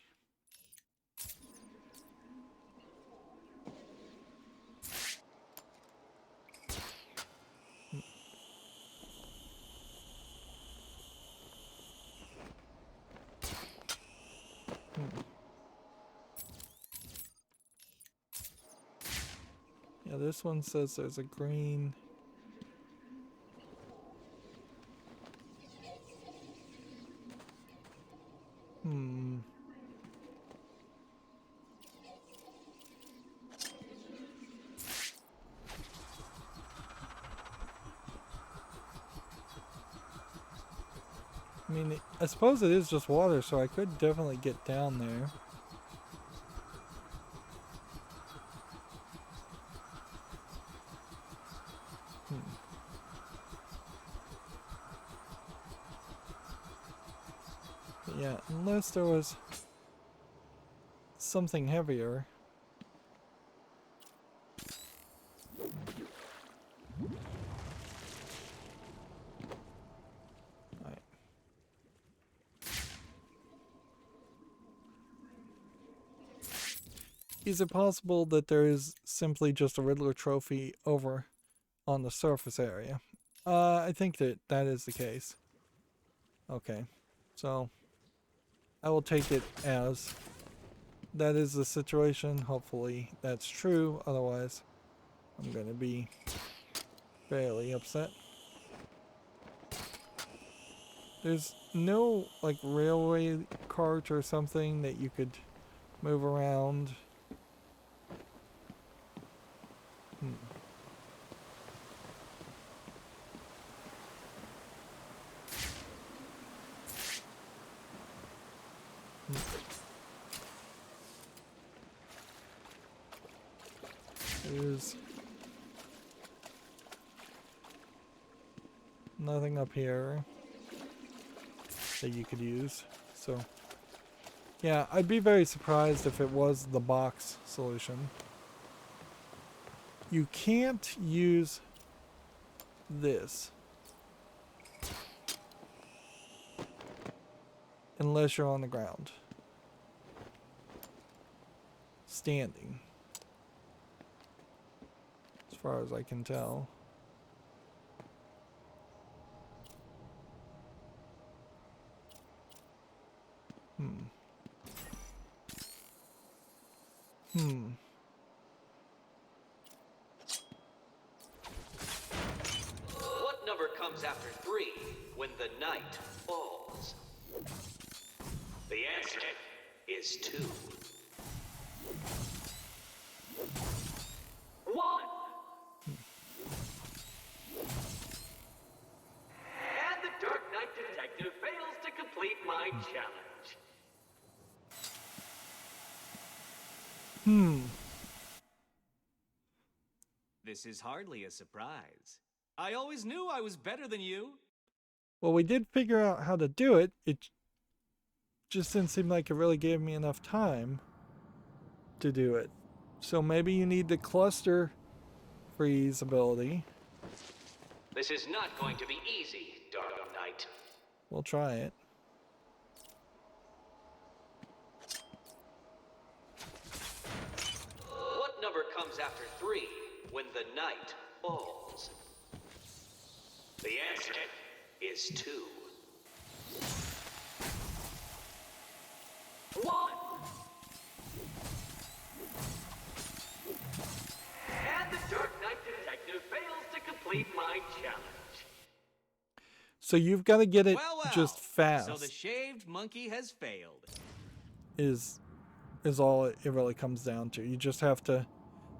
Yeah, this one says there's a green. I mean, I suppose it is just water, so I could definitely get down there. But yeah, unless there was something heavier. Alright. Is it possible that there is simply just a Riddler Trophy over on the surface area? I think that is the case. Okay, so I will take it as that is the situation. Hopefully that's true, otherwise I'm gonna be fairly upset. There's no like railway cart or something that you could move around. There's nothing up here that you could use, so yeah, I'd be very surprised if it was the box solution. You can't use this unless you're on the ground, standing, as far as I can tell. What number comes after 3 when the night falls? The answer is 2. 1. And the Dark Knight detective fails to complete my challenge. This is hardly a surprise. I always knew I was better than you. Well, we did figure out how to do it. It just didn't seem like it really gave me enough time to do it. So maybe you need the cluster freeze ability. This is not going to be easy, Dark Knight. We'll try it. What number comes after 3 when the night falls? The answer is 2. 1. And the Dark Knight detective complete my challenge. So you've got to get it just fast. So the shaved monkey has failed. Is all it really comes down to. You just have to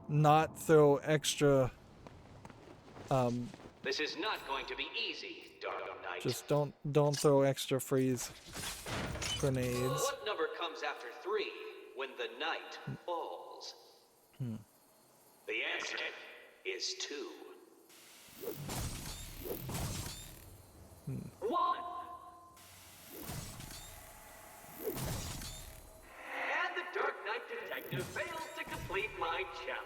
not throw extra. This is not going to be easy, Dark Knight. Just don't throw extra freeze grenades. What number comes after 3 when the night falls? The answer is 2. 1. And the Dark Knight detective fails to complete my challenge.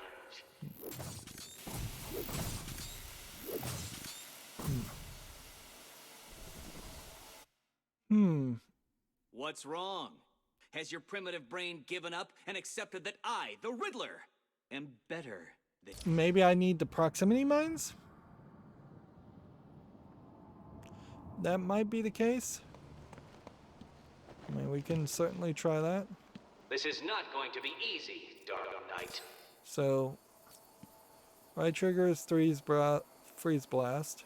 What's wrong? Has your primitive brain given up and accepted that I, the Riddler, am better than... Maybe I need the proximity mines? That might be the case. I mean, we can certainly try that. This is not going to be easy, Dark Knight. So, right trigger is freeze blast.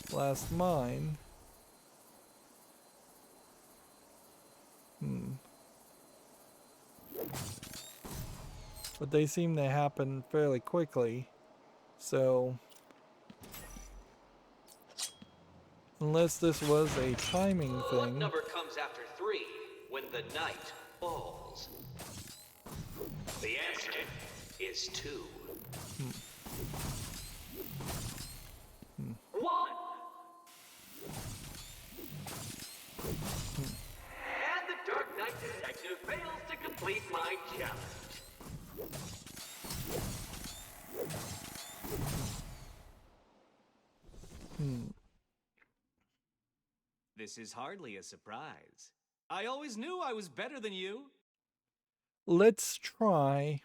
Blast mine. But they seem to happen fairly quickly. So, unless this was a timing thing. What number comes after 3 when the night falls? The answer is 2. 1. And the Dark Knight detective fails to complete my challenge. This is hardly a surprise. I always knew I was better than you. Let's try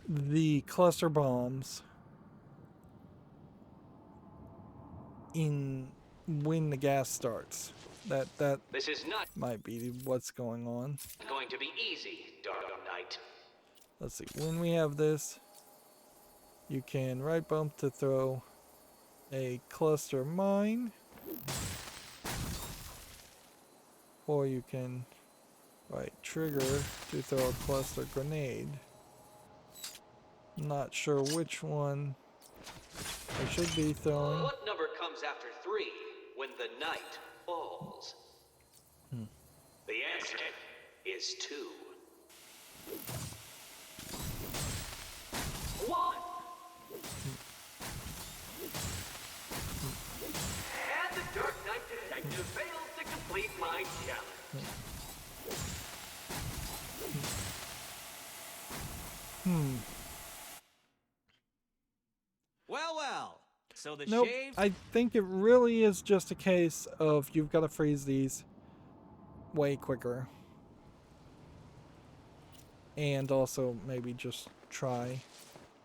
the cluster bombs in when the gas starts. That This is not might be what's going on. going to be easy, Dark Knight. Let's see. When we have this, you can right bump to throw a cluster mine, or you can right trigger to throw a cluster grenade. Not sure which one I should be throwing. What number comes after 3 when the night falls? The answer is 2. 1. And the Dark Knight detective fails to complete my challenge. Well. So the Nope. shave... I think it really is just a case of you've got to freeze these way quicker. And also maybe just try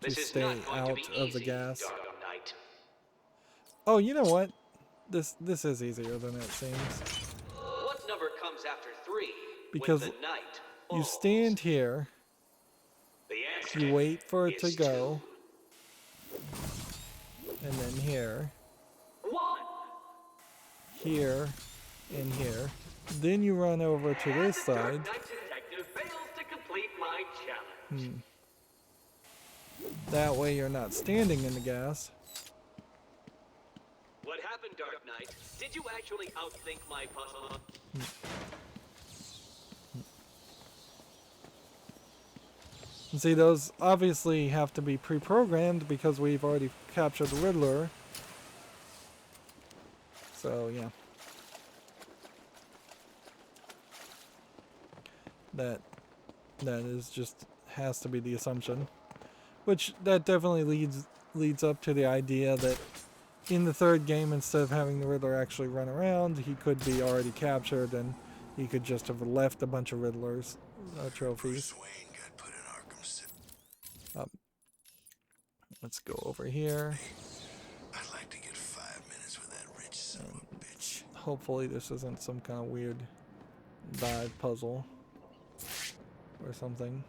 to stay out of the gas. Dark Knight. Oh, you know what? This is easier than it seems. What number comes after 3 Because when the night you falls? stand here, The answer you wait for it to is go, and then here, 1. here, and here. Then you run over to this And the side. Dark Knight detective fails to complete my challenge. That way you're not standing in the gas. What happened, Dark Knight? Did you actually outthink my puzzle? And see, those obviously have to be pre-programmed because we've already captured the Riddler. So, yeah. That is just has to be the assumption. Which that definitely leads up to the idea that in the third game, instead of having the Riddler actually run around, he could be already captured and he could just have left a bunch of Riddler's trophies. Bruce Wayne got put in Arkham City. Let's go over here. I'd like to get 5 minutes with that rich son of a bitch. Hopefully this isn't some kind of weird dive puzzle or something.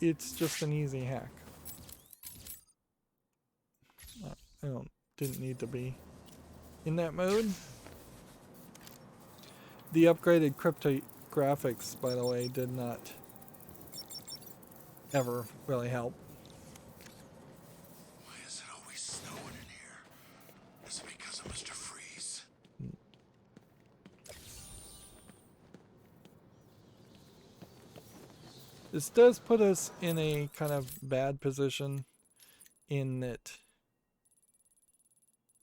it's just an easy hack. Didn't need to be in that mode. The upgraded cryptographics, by the way, did not ever really help. Why is it always snowing in here? Is it because of Mr. Freeze? This does put us in a kind of bad position in that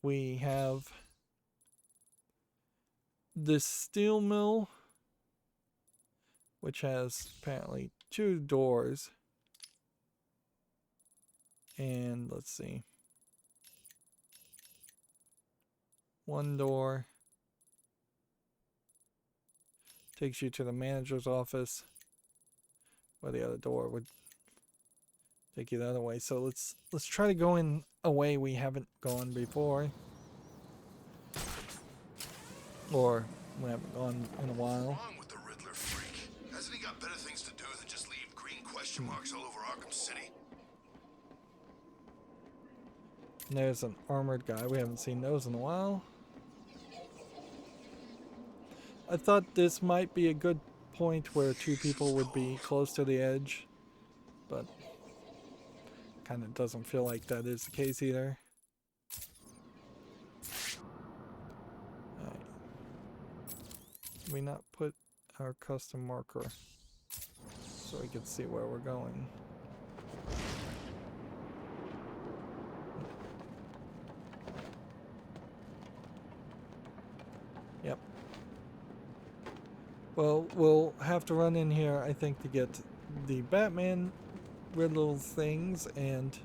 we have this steel mill, which has apparently 2 doors. And let's see. 1 door takes you to the manager's office, where the other door would take you the other way. So let's try to go in a way we haven't gone before, or we haven't gone in a while. What's wrong with the Riddler freak? Hasn't he got better things to do than just leave green question marks all over Arkham City? And there's an armored guy. We haven't seen those in a while. I thought this might be a good point where 2 people would be close to the edge, but kind of doesn't feel like that is the case either. Alright. Can we not put our custom marker so we can see where we're going? Yep. Well, we'll have to run in here, I think, to get the Batman Riddler things and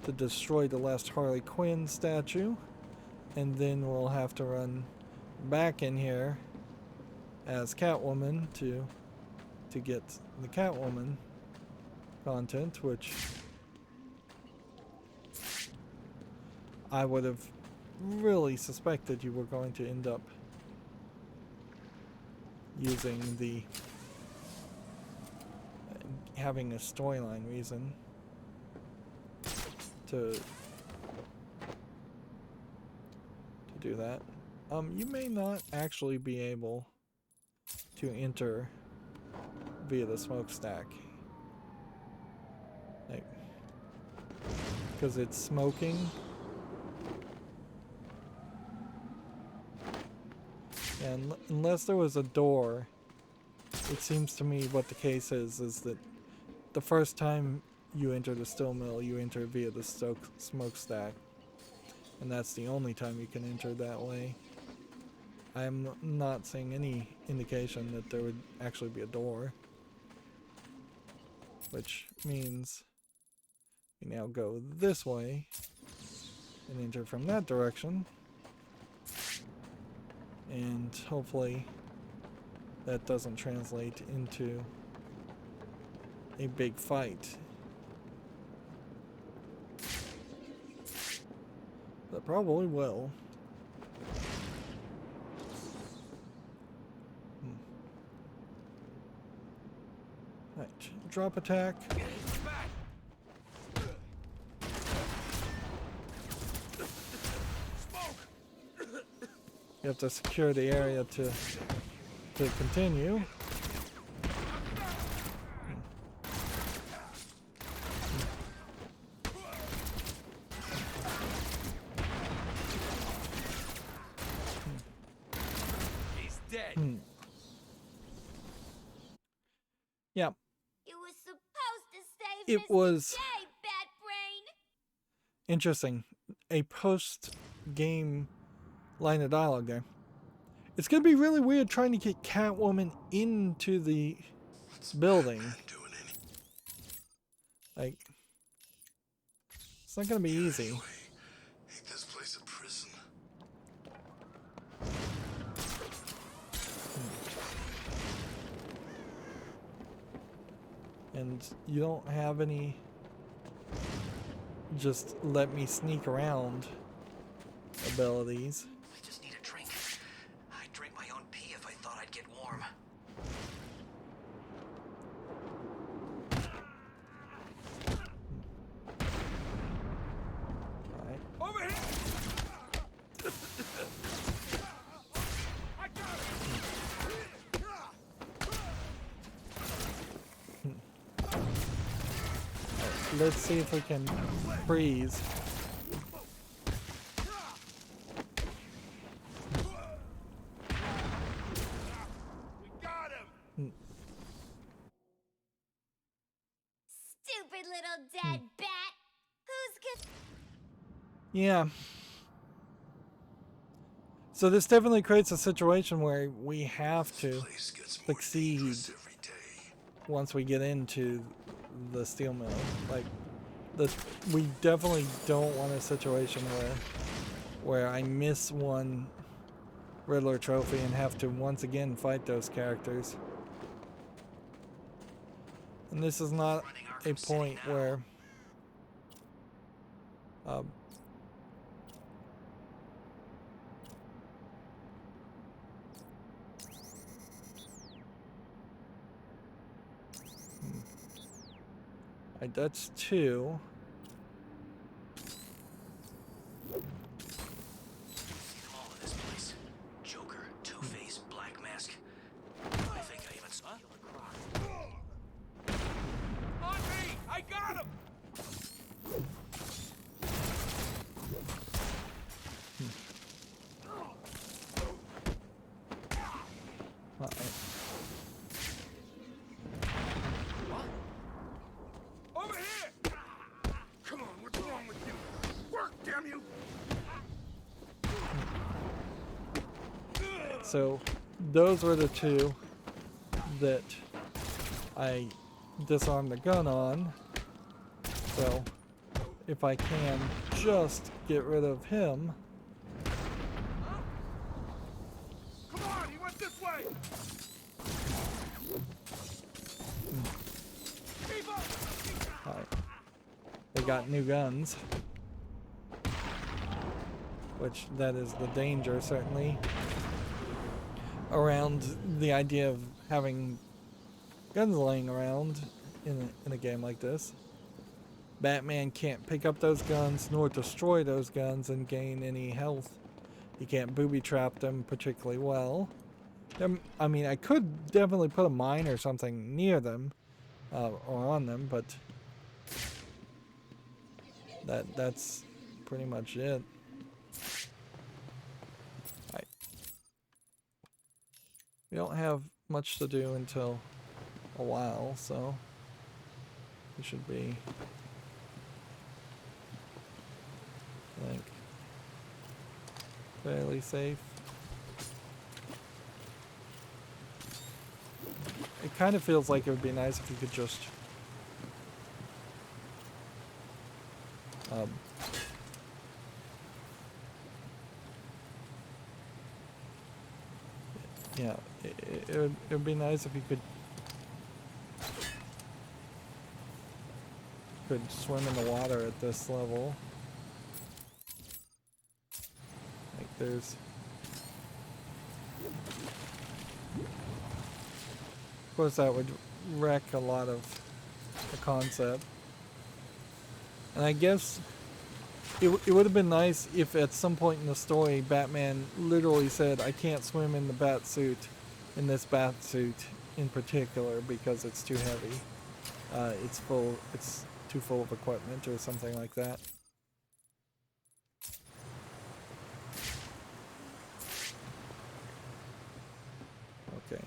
to destroy the last Harley Quinn statue. And then we'll have to run back in here as Catwoman to get the Catwoman content, which I would have really suspected you were going to end up using the having a storyline reason to do that. You may not actually be able to enter via the smokestack, like, because it's smoking. And unless there was a door, it seems to me what the case is that the first time you enter the steel mill, you enter via the smokestack. And that's the only time you can enter that way. I'm not seeing any indication that there would actually be a door. Which means we now go this way and enter from that direction. And hopefully that doesn't translate into a big fight. That probably will. Right, drop attack. You have to secure the area to continue. He's dead. Yeah. You were supposed to save It was today, Bat Brain. interesting. A post-game line of dialogue there. It's gonna be really weird trying to get Catwoman into the building. Like, it's not gonna be easy. Ain't this place a prison? And you don't have any just let me sneak around abilities. I just need a drink. I'd drink my own pee if I thought I'd get warm. let's see if we can freeze. Stupid little dead bat. Who's good? Yeah. So this definitely creates a situation where we have to succeed once we get into the steel mill. Like, we definitely don't want a situation where I miss one Riddler Trophy and have to once again fight those characters. And this is not a point where that's 2. All of this place. Joker, Two-Face, Black Mask. I think I even saw Killer Croc. On me! I got him! Over here! Come on, what's wrong with you? Work, damn you! So those were the 2 that I disarmed the gun on. So if I can just get rid of him. Come on, he went this way! Keep up! Alright. They got new guns. Which, that is the danger, certainly, around the idea of having guns laying around in a game like this. Batman can't pick up those guns nor destroy those guns and gain any health. He can't booby-trap them particularly well. I mean, I could definitely put a mine or something near them, or on them, but that's pretty much it. Right. We don't have much to do until a while, so we should be, I think, fairly safe. It kind of feels like it would be nice if you could just yeah, it would be nice if you could swim in the water at this level. Like there's, of course that would wreck a lot of the concept. And I guess it would have been nice if at some point in the story Batman literally said, I can't swim in the bat suit, in this bat suit in particular, because it's too heavy. It's too full of equipment or something like that. Okay.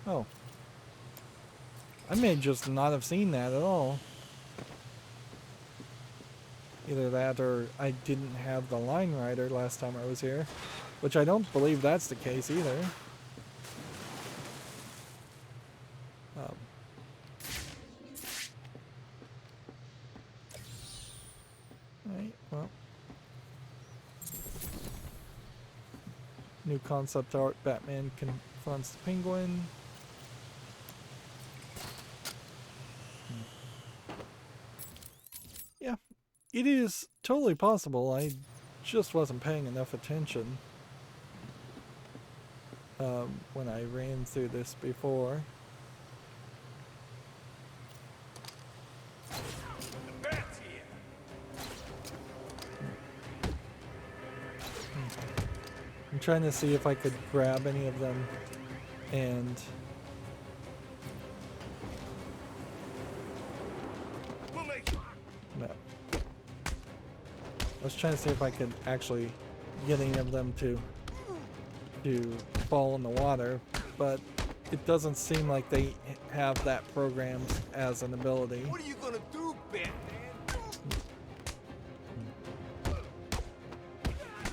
Oh. I may just not have seen that at all. Either that or I didn't have the line rider last time I was here, which I don't believe that's the case either. Alright, well. New concept art, Batman confronts the Penguin. Yeah, it is totally possible. I just wasn't paying enough attention when I ran through this before. The bat's here! trying to see if I could grab any of them and... No. I was trying to see if I could actually get any of them to fall in the water, but it doesn't seem like they have that programmed as an ability. What are you gonna do, Batman?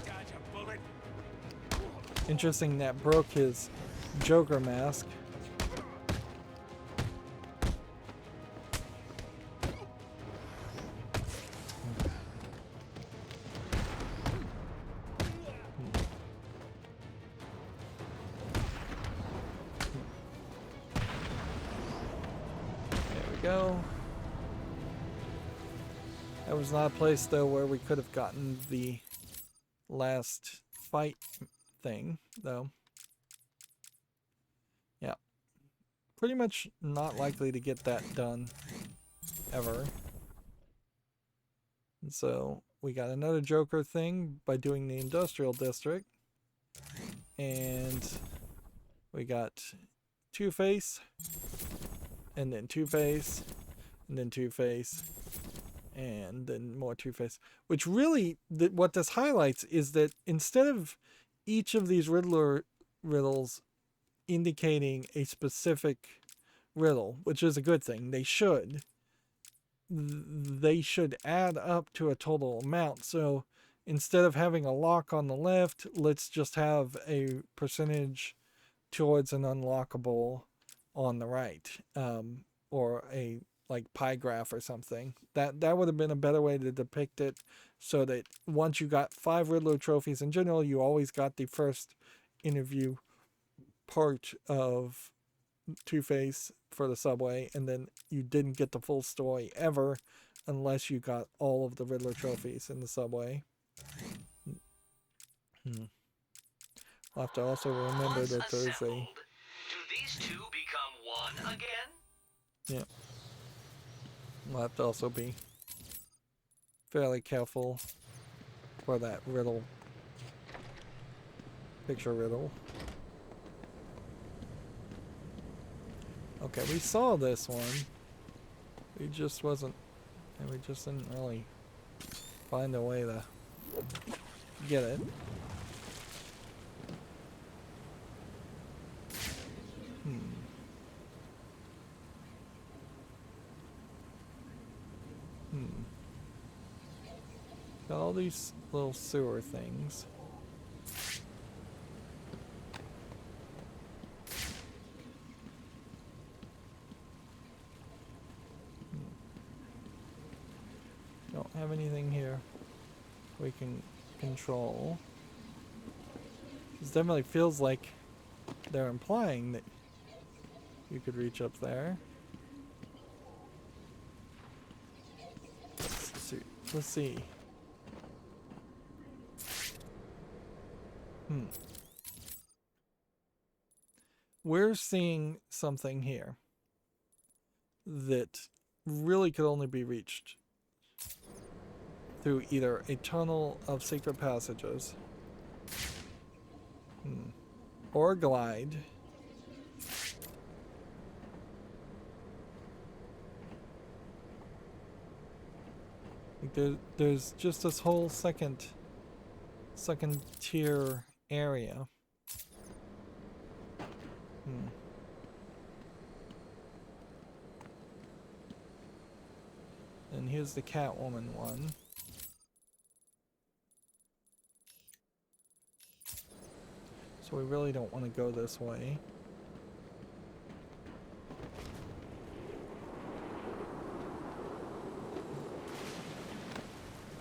Dodge a bullet. Interesting that broke his Joker mask. Go. That was not a place though where we could have gotten the last fight thing though. Yeah. Pretty much not likely to get that done ever. And so we got another Joker thing by doing the industrial district. And we got Two-Face. And then Two-Face, and then Two-Face, and then more Two-Face. Which really, what this highlights is that instead of each of these Riddler riddles indicating a specific riddle, which is a good thing, they should add up to a total amount. So instead of having a lock on the left, let's just have a percentage towards an unlockable on the right, or a like pie graph or something. That would have been a better way to depict it, so that once you got 5 Riddler trophies in general, you always got the first interview part of Two-Face for the subway, and then you didn't get the full story ever unless you got all of the Riddler trophies in the subway. I'll have to also remember that there's a... Do these two become one again? Yeah. We'll have to also be fairly careful for that riddle. Picture riddle. Okay, we saw this one. We just wasn't... And we just didn't really find a way to get it. Got all these little sewer things. Don't have anything here we can control. This definitely feels like they're implying that you could reach up there. Let's see. We're seeing something here that really could only be reached through either a tunnel of secret passages or a glide. Like there's just this whole second tier area. And here's the Catwoman one. So we really don't want to go this way.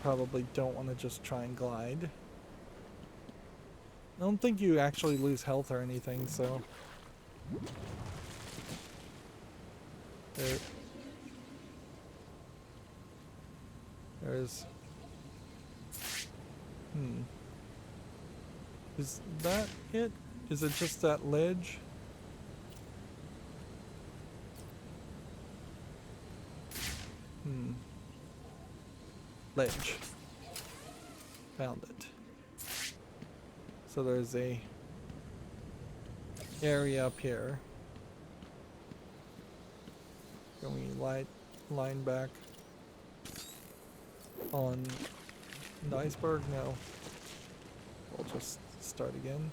Probably don't want to just try and glide. I don't think you actually lose health or anything, so... There's... Is that it? Is it just that ledge? Ledge. Found it. So there's a area up here. Can we line back on the iceberg? No. We'll just start again.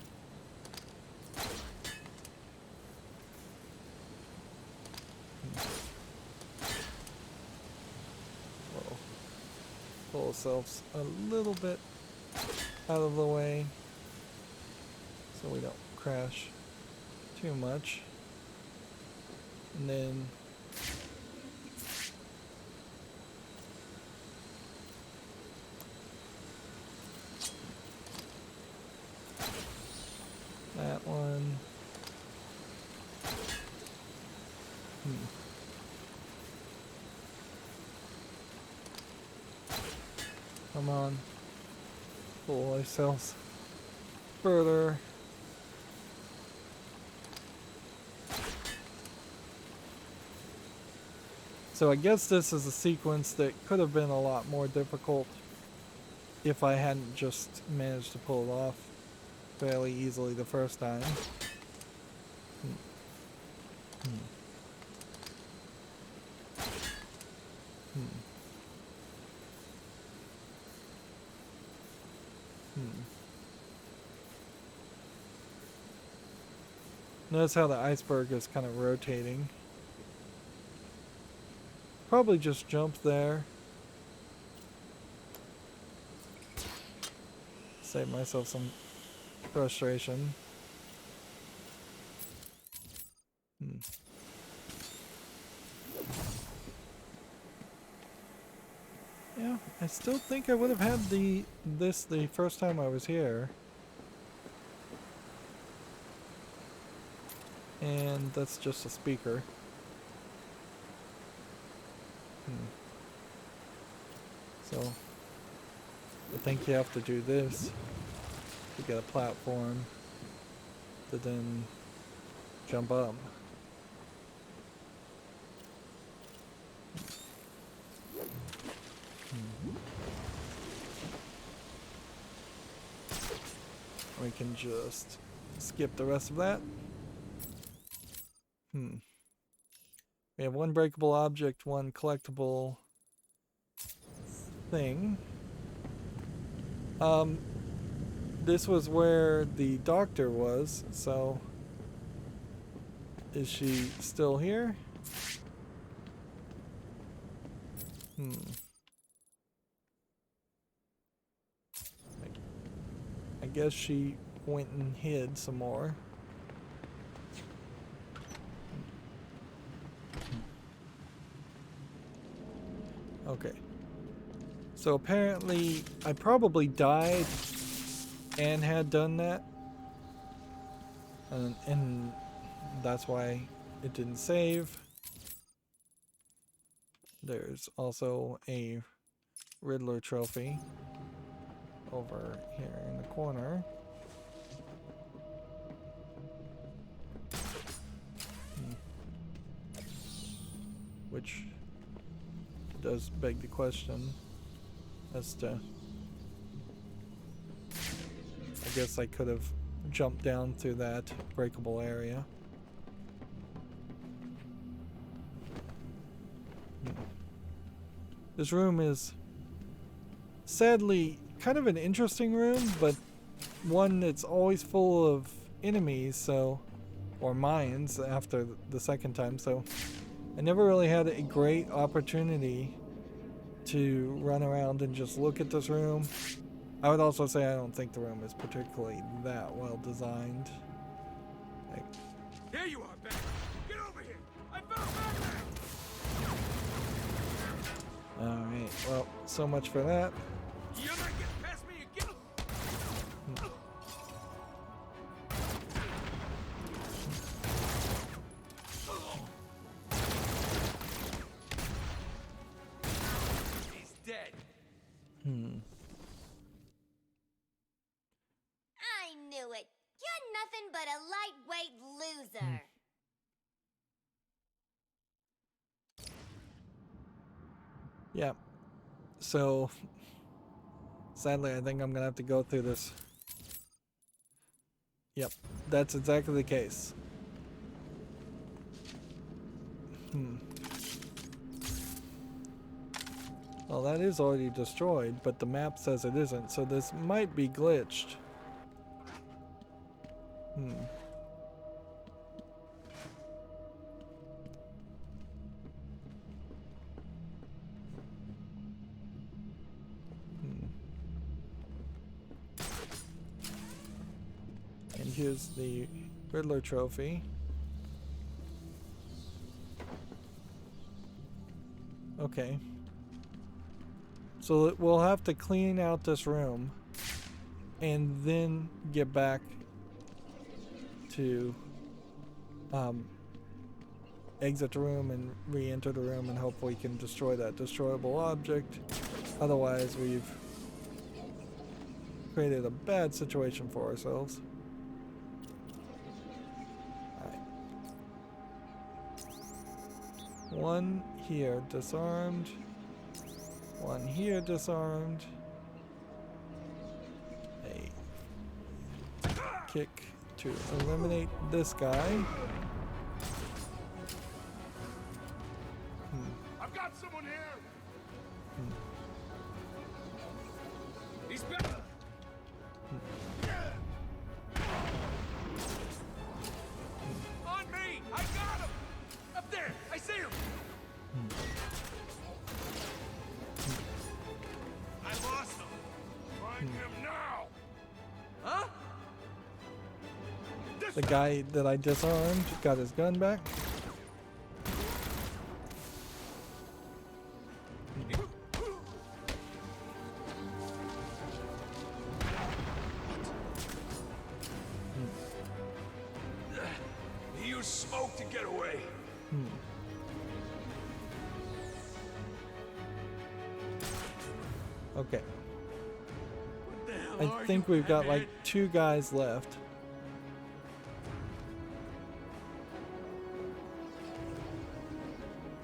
We'll pull ourselves a little bit out of the way so we don't crash too much. And then that one. Come on. Pull ourselves further. So I guess this is a sequence that could have been a lot more difficult if I hadn't just managed to pull it off fairly easily the first time. Notice how the iceberg is kind of rotating. Probably just jump there. Save myself some frustration. Yeah, I still think I would have had this the first time I was here. And that's just a speaker. So I think you have to do this to get a platform to then jump up. We can just skip the rest of that. We have one breakable object, one collectible thing. This was where the doctor was, so is she still here? I guess she went and hid some more. Okay. So apparently I probably died and had done that. And that's why it didn't save. There's also a Riddler Trophy over here in the corner. Which does beg the question as to, I guess I could have jumped down through that breakable area. This room is sadly kind of an interesting room, but one that's always full of enemies, so, or mines after the second time, so I never really had a great opportunity to run around and just look at this room. I would also say I don't think the room is particularly that well designed. Like, There you are, Batman! Get over here! I found Batman! alright, well, so much for that. You're not getting past me again! He's dead. I knew it. You're nothing but a lightweight loser. Yeah. So, sadly, I think I'm gonna have to go through this Yep, that's exactly the case. Well, that is already destroyed, but the map says it isn't, so this might be glitched. And here's the Riddler Trophy. Okay. So we'll have to clean out this room and then get back to exit the room and re-enter the room, and hopefully we can destroy that destroyable object. Otherwise, we've created a bad situation for ourselves. Alright. One here disarmed. One here disarmed. A kick to eliminate this guy. I've got someone here. He's back. On me! I got him! Up there! I see him! I lost him! Find him now! Huh? The guy that I disarmed got his gun back. He used smoke to get away. Okay. I think we've got like 2 guys left.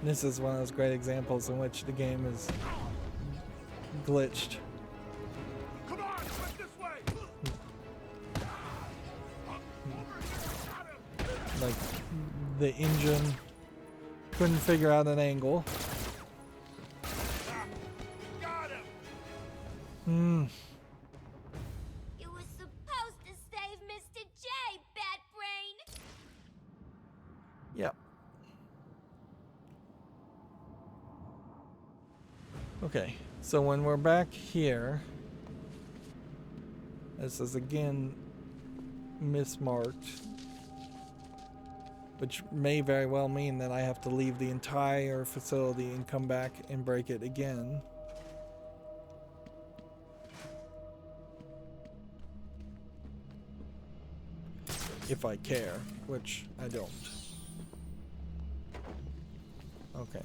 This is one of those great examples in which the game is glitched. Come on, went this way. Like the engine couldn't figure out an angle. Got him. You were supposed to save Mr. J, Bat Brain. Yep. Okay, so when we're back here, this is again mismarked, which may very well mean that I have to leave the entire facility and come back and break it again. If I care, which I don't. Okay.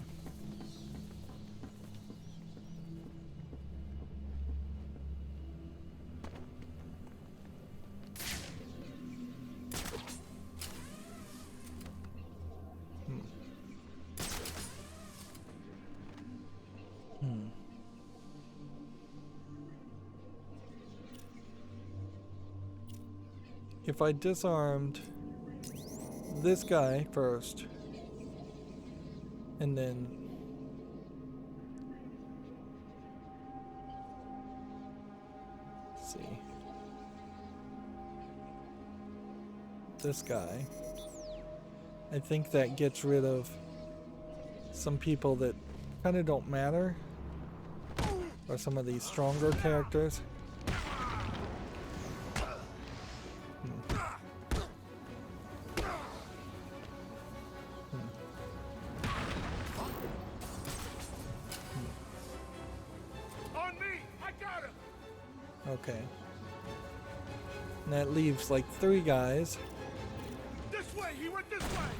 If I disarmed this guy first, and then let's see, this guy, I think that gets rid of some people that kind of don't matter, or some of these stronger characters. Okay. And that leaves like 3 guys. This way, he went this way.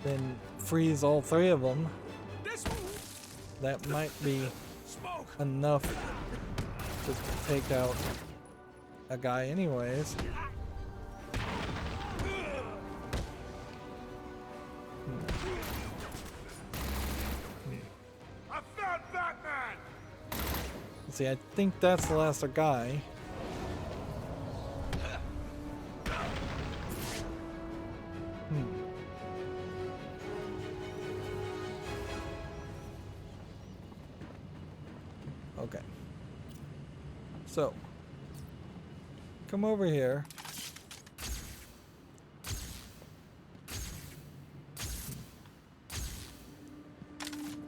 Then freeze all 3 of them. This way. That might be Smoke. enough to take out a guy anyways. I found Batman. See, I think that's the last guy. Okay. So, come over here.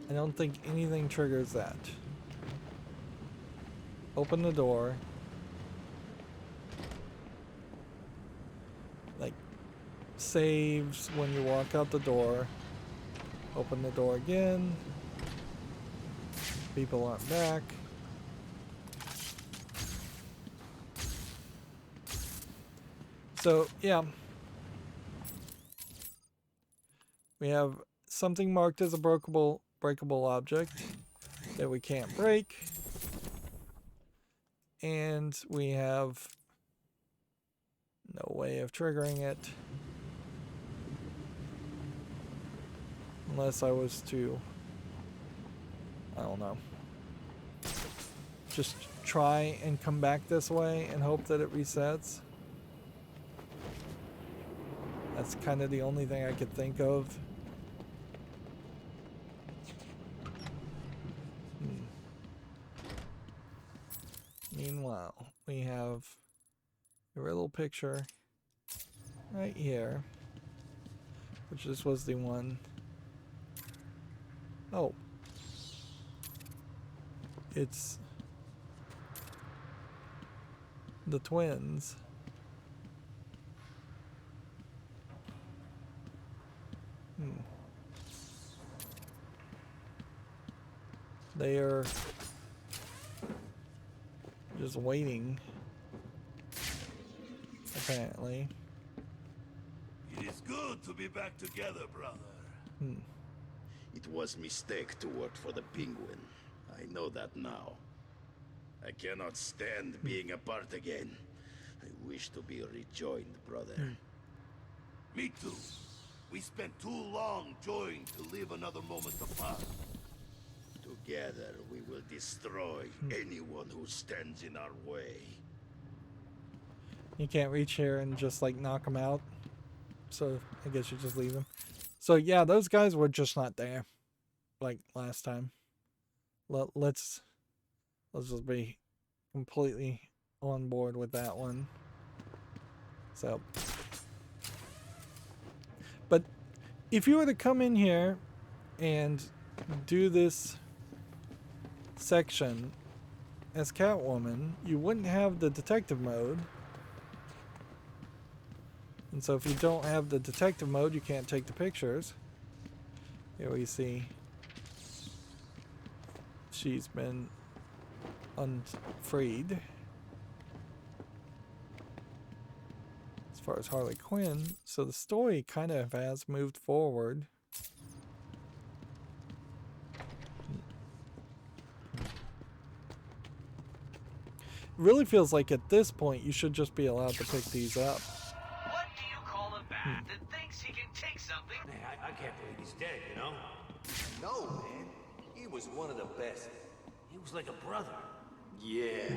I don't think anything triggers that. Open the door. Like, saves when you walk out the door. Open the door again. People aren't back. So, yeah. We have something marked as a breakable object that we can't break. And we have no way of triggering it. Unless I was to, I don't know, just try and come back this way and hope that it resets. That's kind of the only thing I could think of. Meanwhile, we have a little picture right here, which this was the one. Oh, it's the twins. They are just waiting, apparently. It is good to be back together, brother. It was mistake to work for the Penguin. I know that now. I cannot stand being apart again. I wish to be rejoined, brother. Me too. We spent too long joined to live another moment apart. Together we will destroy anyone who stands in our way. You can't reach here and just like knock them out. So I guess you just leave them. So yeah, those guys were just not there like last time. Let's just be completely on board with that one. So, but if you were to come in here and do this section as Catwoman, you wouldn't have the detective mode. And so if you don't have the detective mode, you can't take the pictures. Here we see she's been unfreed. As far as Harley Quinn, so the story kind of has moved forward. It really feels like at this point you should just be allowed to pick these up. What do you call a bat that thinks he can take something? I can't believe he's dead, you know? No, man. He was one of the best. He was like a brother. Yeah.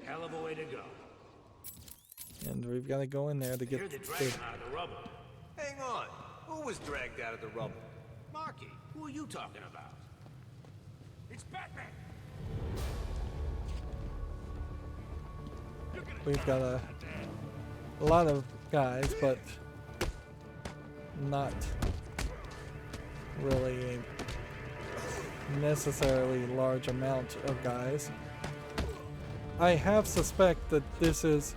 Hell of a way to go. And we've got to go in there to get You're the dragon out of the rubble. Hang on. Who was dragged out of the rubble? Marky, who are you talking about? It's Batman! We've got a lot of guys, but not really a necessarily large amount of guys. I have suspect that this is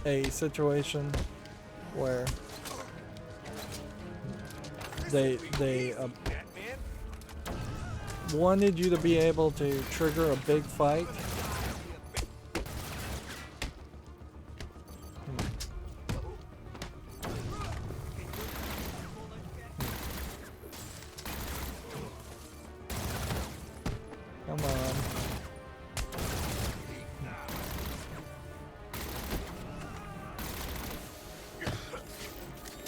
a situation where they wanted you to be able to trigger a big fight. Come on.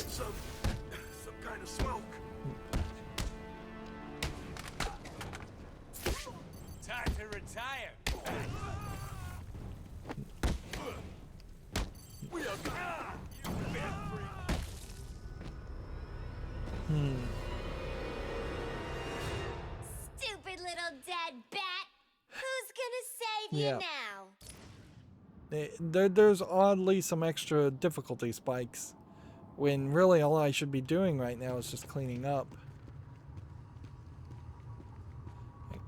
Some kind of smoke. Time to retire. We are gone, you bad freak. Stupid little dead bat! Who's gonna save you now. There's oddly some extra difficulty spikes, when really all I should be doing right now is just cleaning up.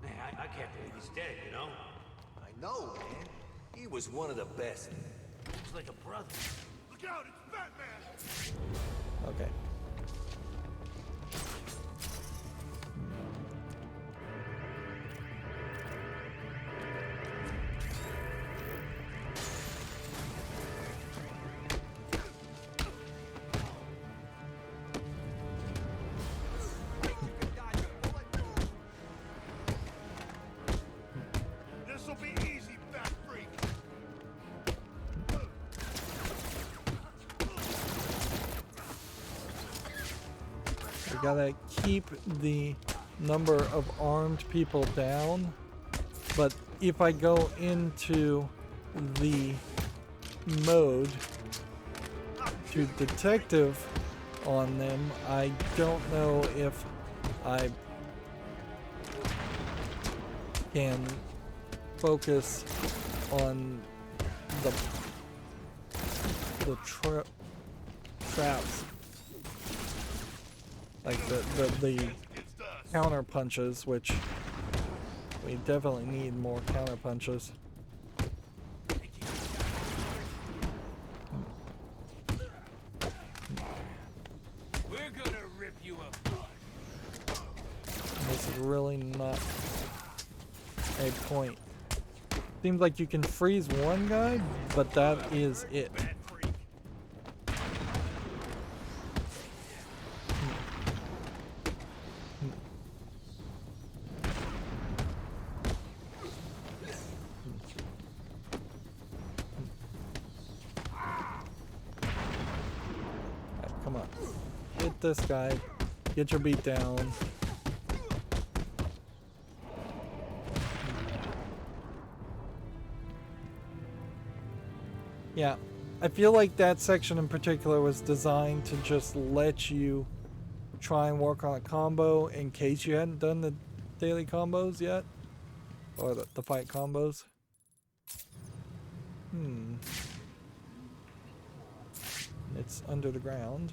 Man, I can't believe he's dead, you know? I know, man. He was one of the best. He's like a brother. Look out, it's Batman! Okay. This'll be easy, Bat Freak! We gotta keep the number of armed people down, but if I go into the mode to detective on them, I don't know if I can focus on the traps, like the counter punches, which we definitely need more counter punches. We're gonna rip you apart. This is really not a point. Seems like you can freeze one guy, but that is it. Come on. Hit this guy. Get your beat down. Yeah, I feel like that section in particular was designed to just let you try and work on a combo in case you hadn't done the daily combos yet. Or the fight combos. It's under the ground.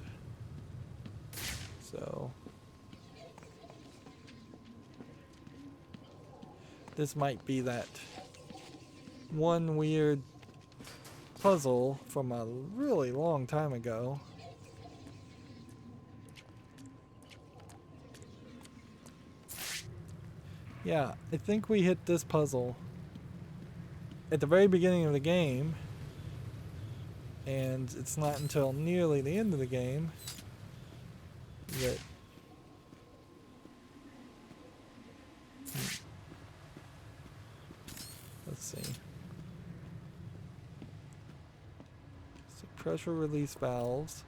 So this might be that one weird puzzle from a really long time ago. Yeah, I think we hit this puzzle at the very beginning of the game, and it's not until nearly the end of the game that let's see. Pressure release valves.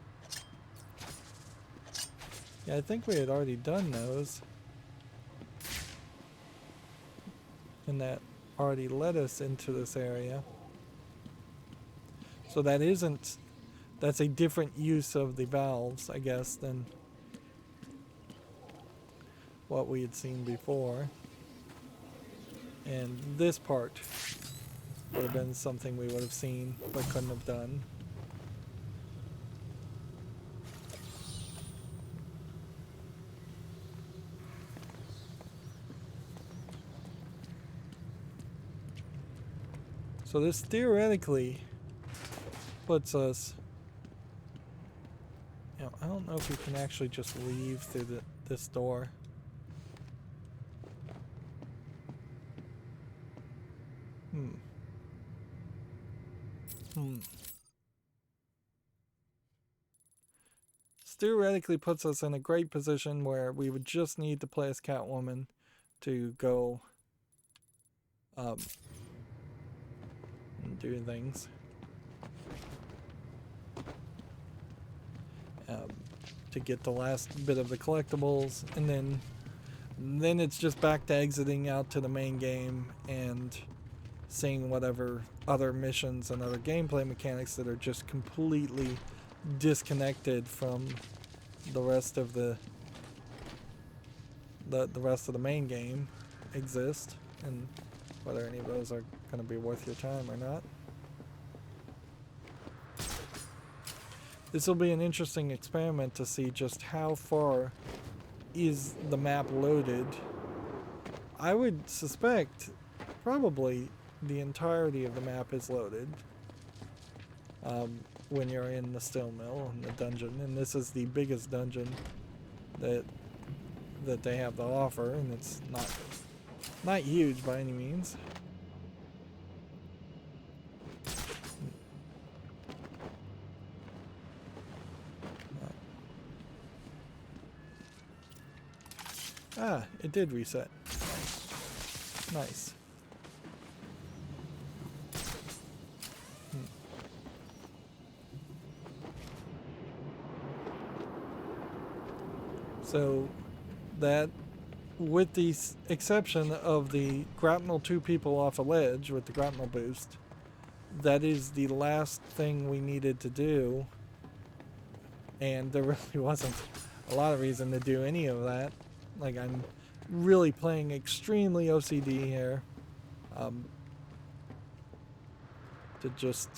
Yeah, I think we had already done those. And that already led us into this area. So that isn't, that's a different use of the valves, I guess, than what we had seen before. And this part would have been something we would have seen but couldn't have done. So this theoretically puts us, you know, I don't know if we can actually just leave through this door. This theoretically puts us in a great position where we would just need to play as Catwoman to go and do things. To get the last bit of the collectibles, and then it's just back to exiting out to the main game and seeing whatever other missions and other gameplay mechanics that are just completely disconnected from the rest of the rest of the main game exist, and whether any of those are going to be worth your time or not. This will be an interesting experiment to see just how far is the map loaded. I would suspect probably the entirety of the map is loaded when you're in the steel mill and the dungeon, and this is the biggest dungeon that they have to offer, and it's not huge by any means. Ah, it did reset. Nice. So that, with the exception of the grapnel 2 people off a ledge with the grapnel boost, that is the last thing we needed to do, and there really wasn't a lot of reason to do any of that. Like, I'm really playing extremely OCD here, to just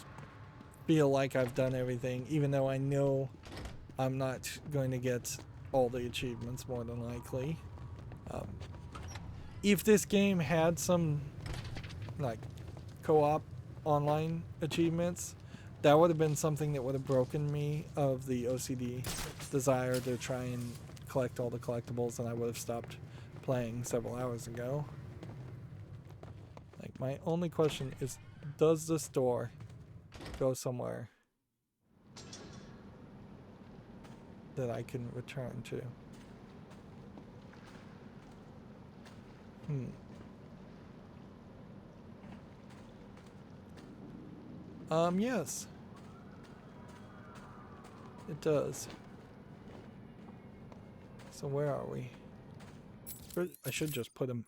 feel like I've done everything, even though I know I'm not going to get all the achievements, more than likely. If this game had some like co-op online achievements, that would have been something that would have broken me of the OCD desire to try and collect all the collectibles, and I would have stopped playing several hours ago. Like, my only question is, does this door go somewhere that I can return to? Yes. It does. So where are we? I should just put a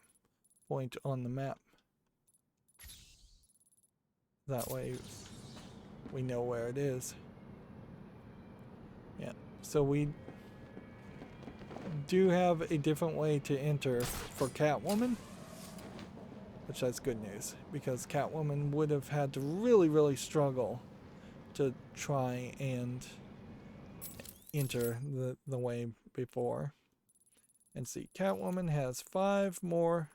point on the map. That way we know where it is. Yeah, so we do have a different way to enter for Catwoman, which that's good news, because Catwoman would have had to really, really struggle to try and enter the way before. And see, Catwoman has 5 more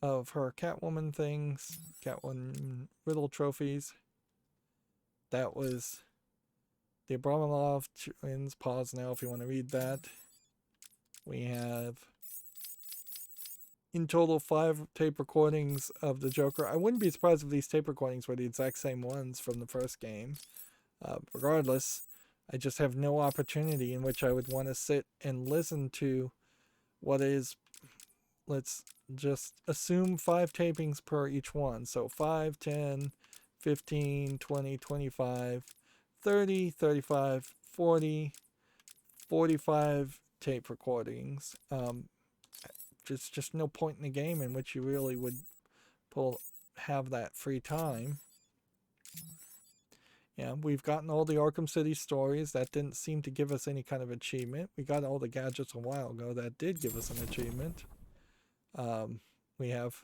of her Catwoman things, Catwoman Riddler trophies. That was the Abramov twins. Pause now if you want to read that. We have in total 5 tape recordings of the Joker. I wouldn't be surprised if these tape recordings were the exact same ones from the first game. Regardless, I just have no opportunity in which I would want to sit and listen to what is, let's just assume 5 tapings per each one. So 5, 10, 15, 20, 25, 30, 35, 40, 45 tape recordings. Just no point in the game in which you really would have that free time. Yeah, we've gotten all the Arkham City stories. That didn't seem to give us any kind of achievement. We got all the gadgets a while ago. That did give us an achievement. We have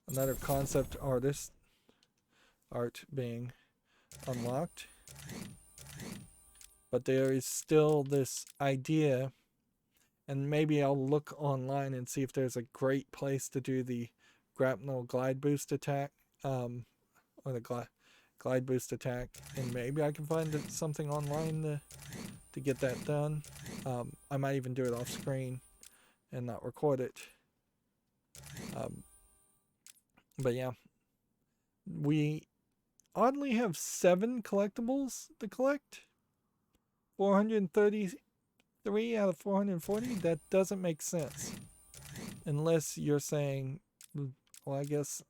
another concept art being unlocked. But there is still this idea, and maybe I'll look online and see if there's a great place to do the grapnel glide boost attack, or the glide boost attack, and maybe I can find something online to get that done. I might even do it off screen and not record it. But yeah, we oddly have 7 collectibles to collect. 433 out of 440. That doesn't make sense unless you're saying, well, I guess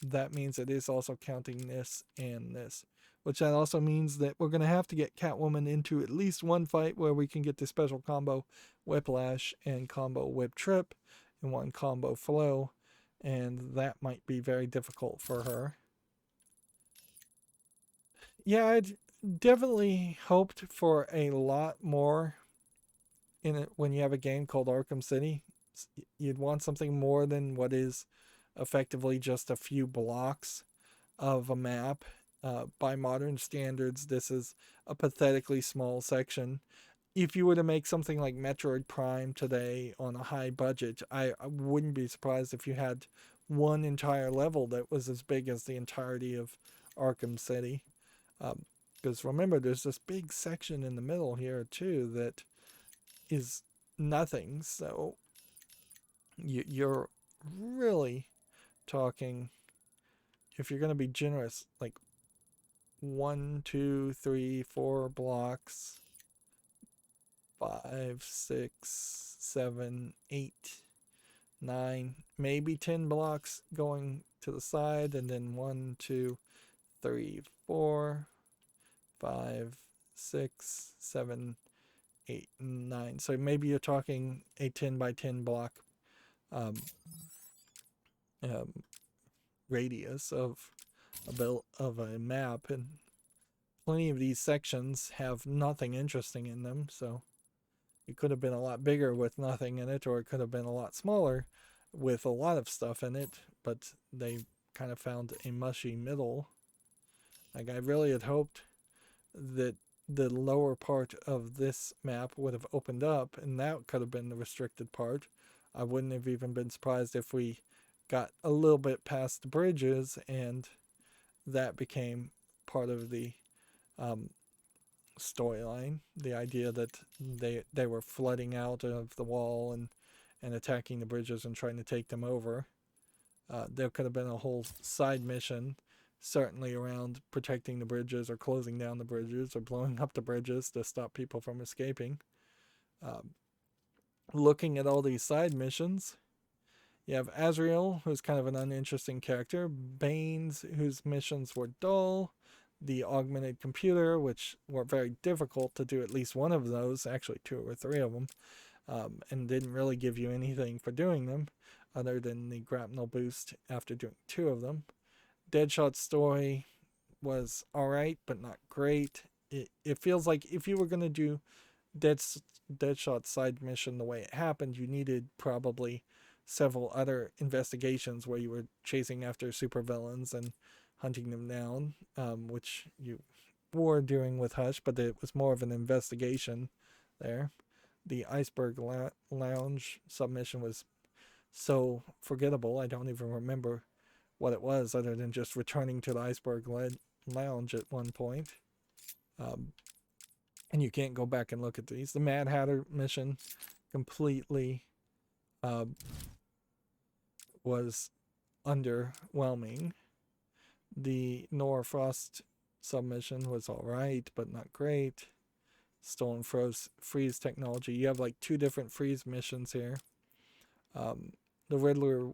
that means it is also counting this and this, which that also means that we're going to have to get Catwoman into at least one fight where we can get the special combo Whiplash and combo Whip Trip and one combo Flow, and that might be very difficult for her. Yeah, I'd definitely hoped for a lot more in it when you have a game called Arkham City. You'd want something more than what is effectively just a few blocks of a map. By modern standards, this is a pathetically small section. If you were to make something like Metroid Prime today on a high budget, I wouldn't be surprised if you had one entire level that was as big as the entirety of Arkham City. Because remember, there's this big section in the middle here too that is nothing. So you're really talking, if you're going to be generous, like 1, 2, 3, 4 blocks, 5, 6, 7, 8, 9, maybe 10 blocks going to the side, and then 1, 2, 3, 4, 5, 6, 7, 8, 9. So maybe you're talking a 10 by 10 block radius of a map, and plenty of these sections have nothing interesting in them. So it could have been a lot bigger with nothing in it, or it could have been a lot smaller with a lot of stuff in it, but they kind of found a mushy middle. Like, I really had hoped that the lower part of this map would have opened up, and that could have been the restricted part. I wouldn't have even been surprised if we got a little bit past the bridges and that became part of the storyline. The idea that they were flooding out of the wall and attacking the bridges and trying to take them over. There could have been a whole side mission, certainly around protecting the bridges or closing down the bridges or blowing up the bridges to stop people from escaping. Looking at all these side missions, you have Azrael, who's kind of an uninteresting character, Baines, whose missions were dull, the augmented computer, which were very difficult to do at least one of those, actually 2 or 3 of them, and didn't really give you anything for doing them other than the grapnel boost after doing 2 of them. Deadshot's story was alright, but not great. It feels like if you were going to do Deadshot's side mission the way it happened, you needed probably several other investigations where you were chasing after supervillains and hunting them down, which you were doing with Hush, but it was more of an investigation there. The Iceberg Lounge submission was so forgettable, I don't even remember what it was other than just returning to the Iceberg Lounge at one point. And you can't go back and look at these. The Mad Hatter mission completely was underwhelming. The Nora Frost submission was alright, but not great. Stolen freeze technology. You have like 2 different freeze missions here. The Riddler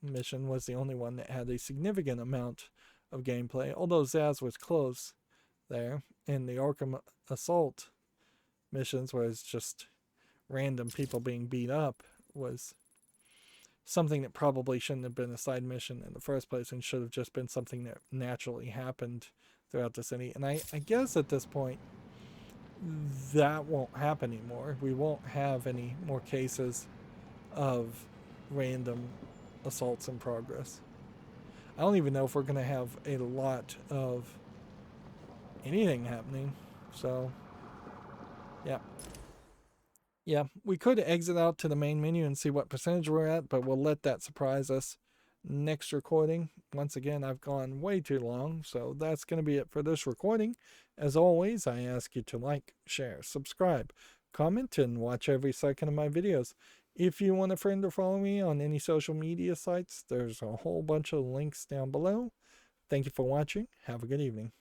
mission was the only one that had a significant amount of gameplay, although Zaz was close there. And the Arkham Assault missions, where it's just random people being beat up, was something that probably shouldn't have been a side mission in the first place and should have just been something that naturally happened throughout the city. And I guess at this point that won't happen anymore. We won't have any more cases of random assaults in progress. I don't even know if we're going to have a lot of anything happening. So yeah, we could exit out to the main menu and see what percentage we're at, but we'll let that surprise us next recording. Once again, I've gone way too long, so that's going to be it for this recording. As always, I ask you to like, share, subscribe, comment, and watch every second of my videos. If you want a friend or follow me on any social media sites, there's a whole bunch of links down below. Thank you for watching. Have a good evening.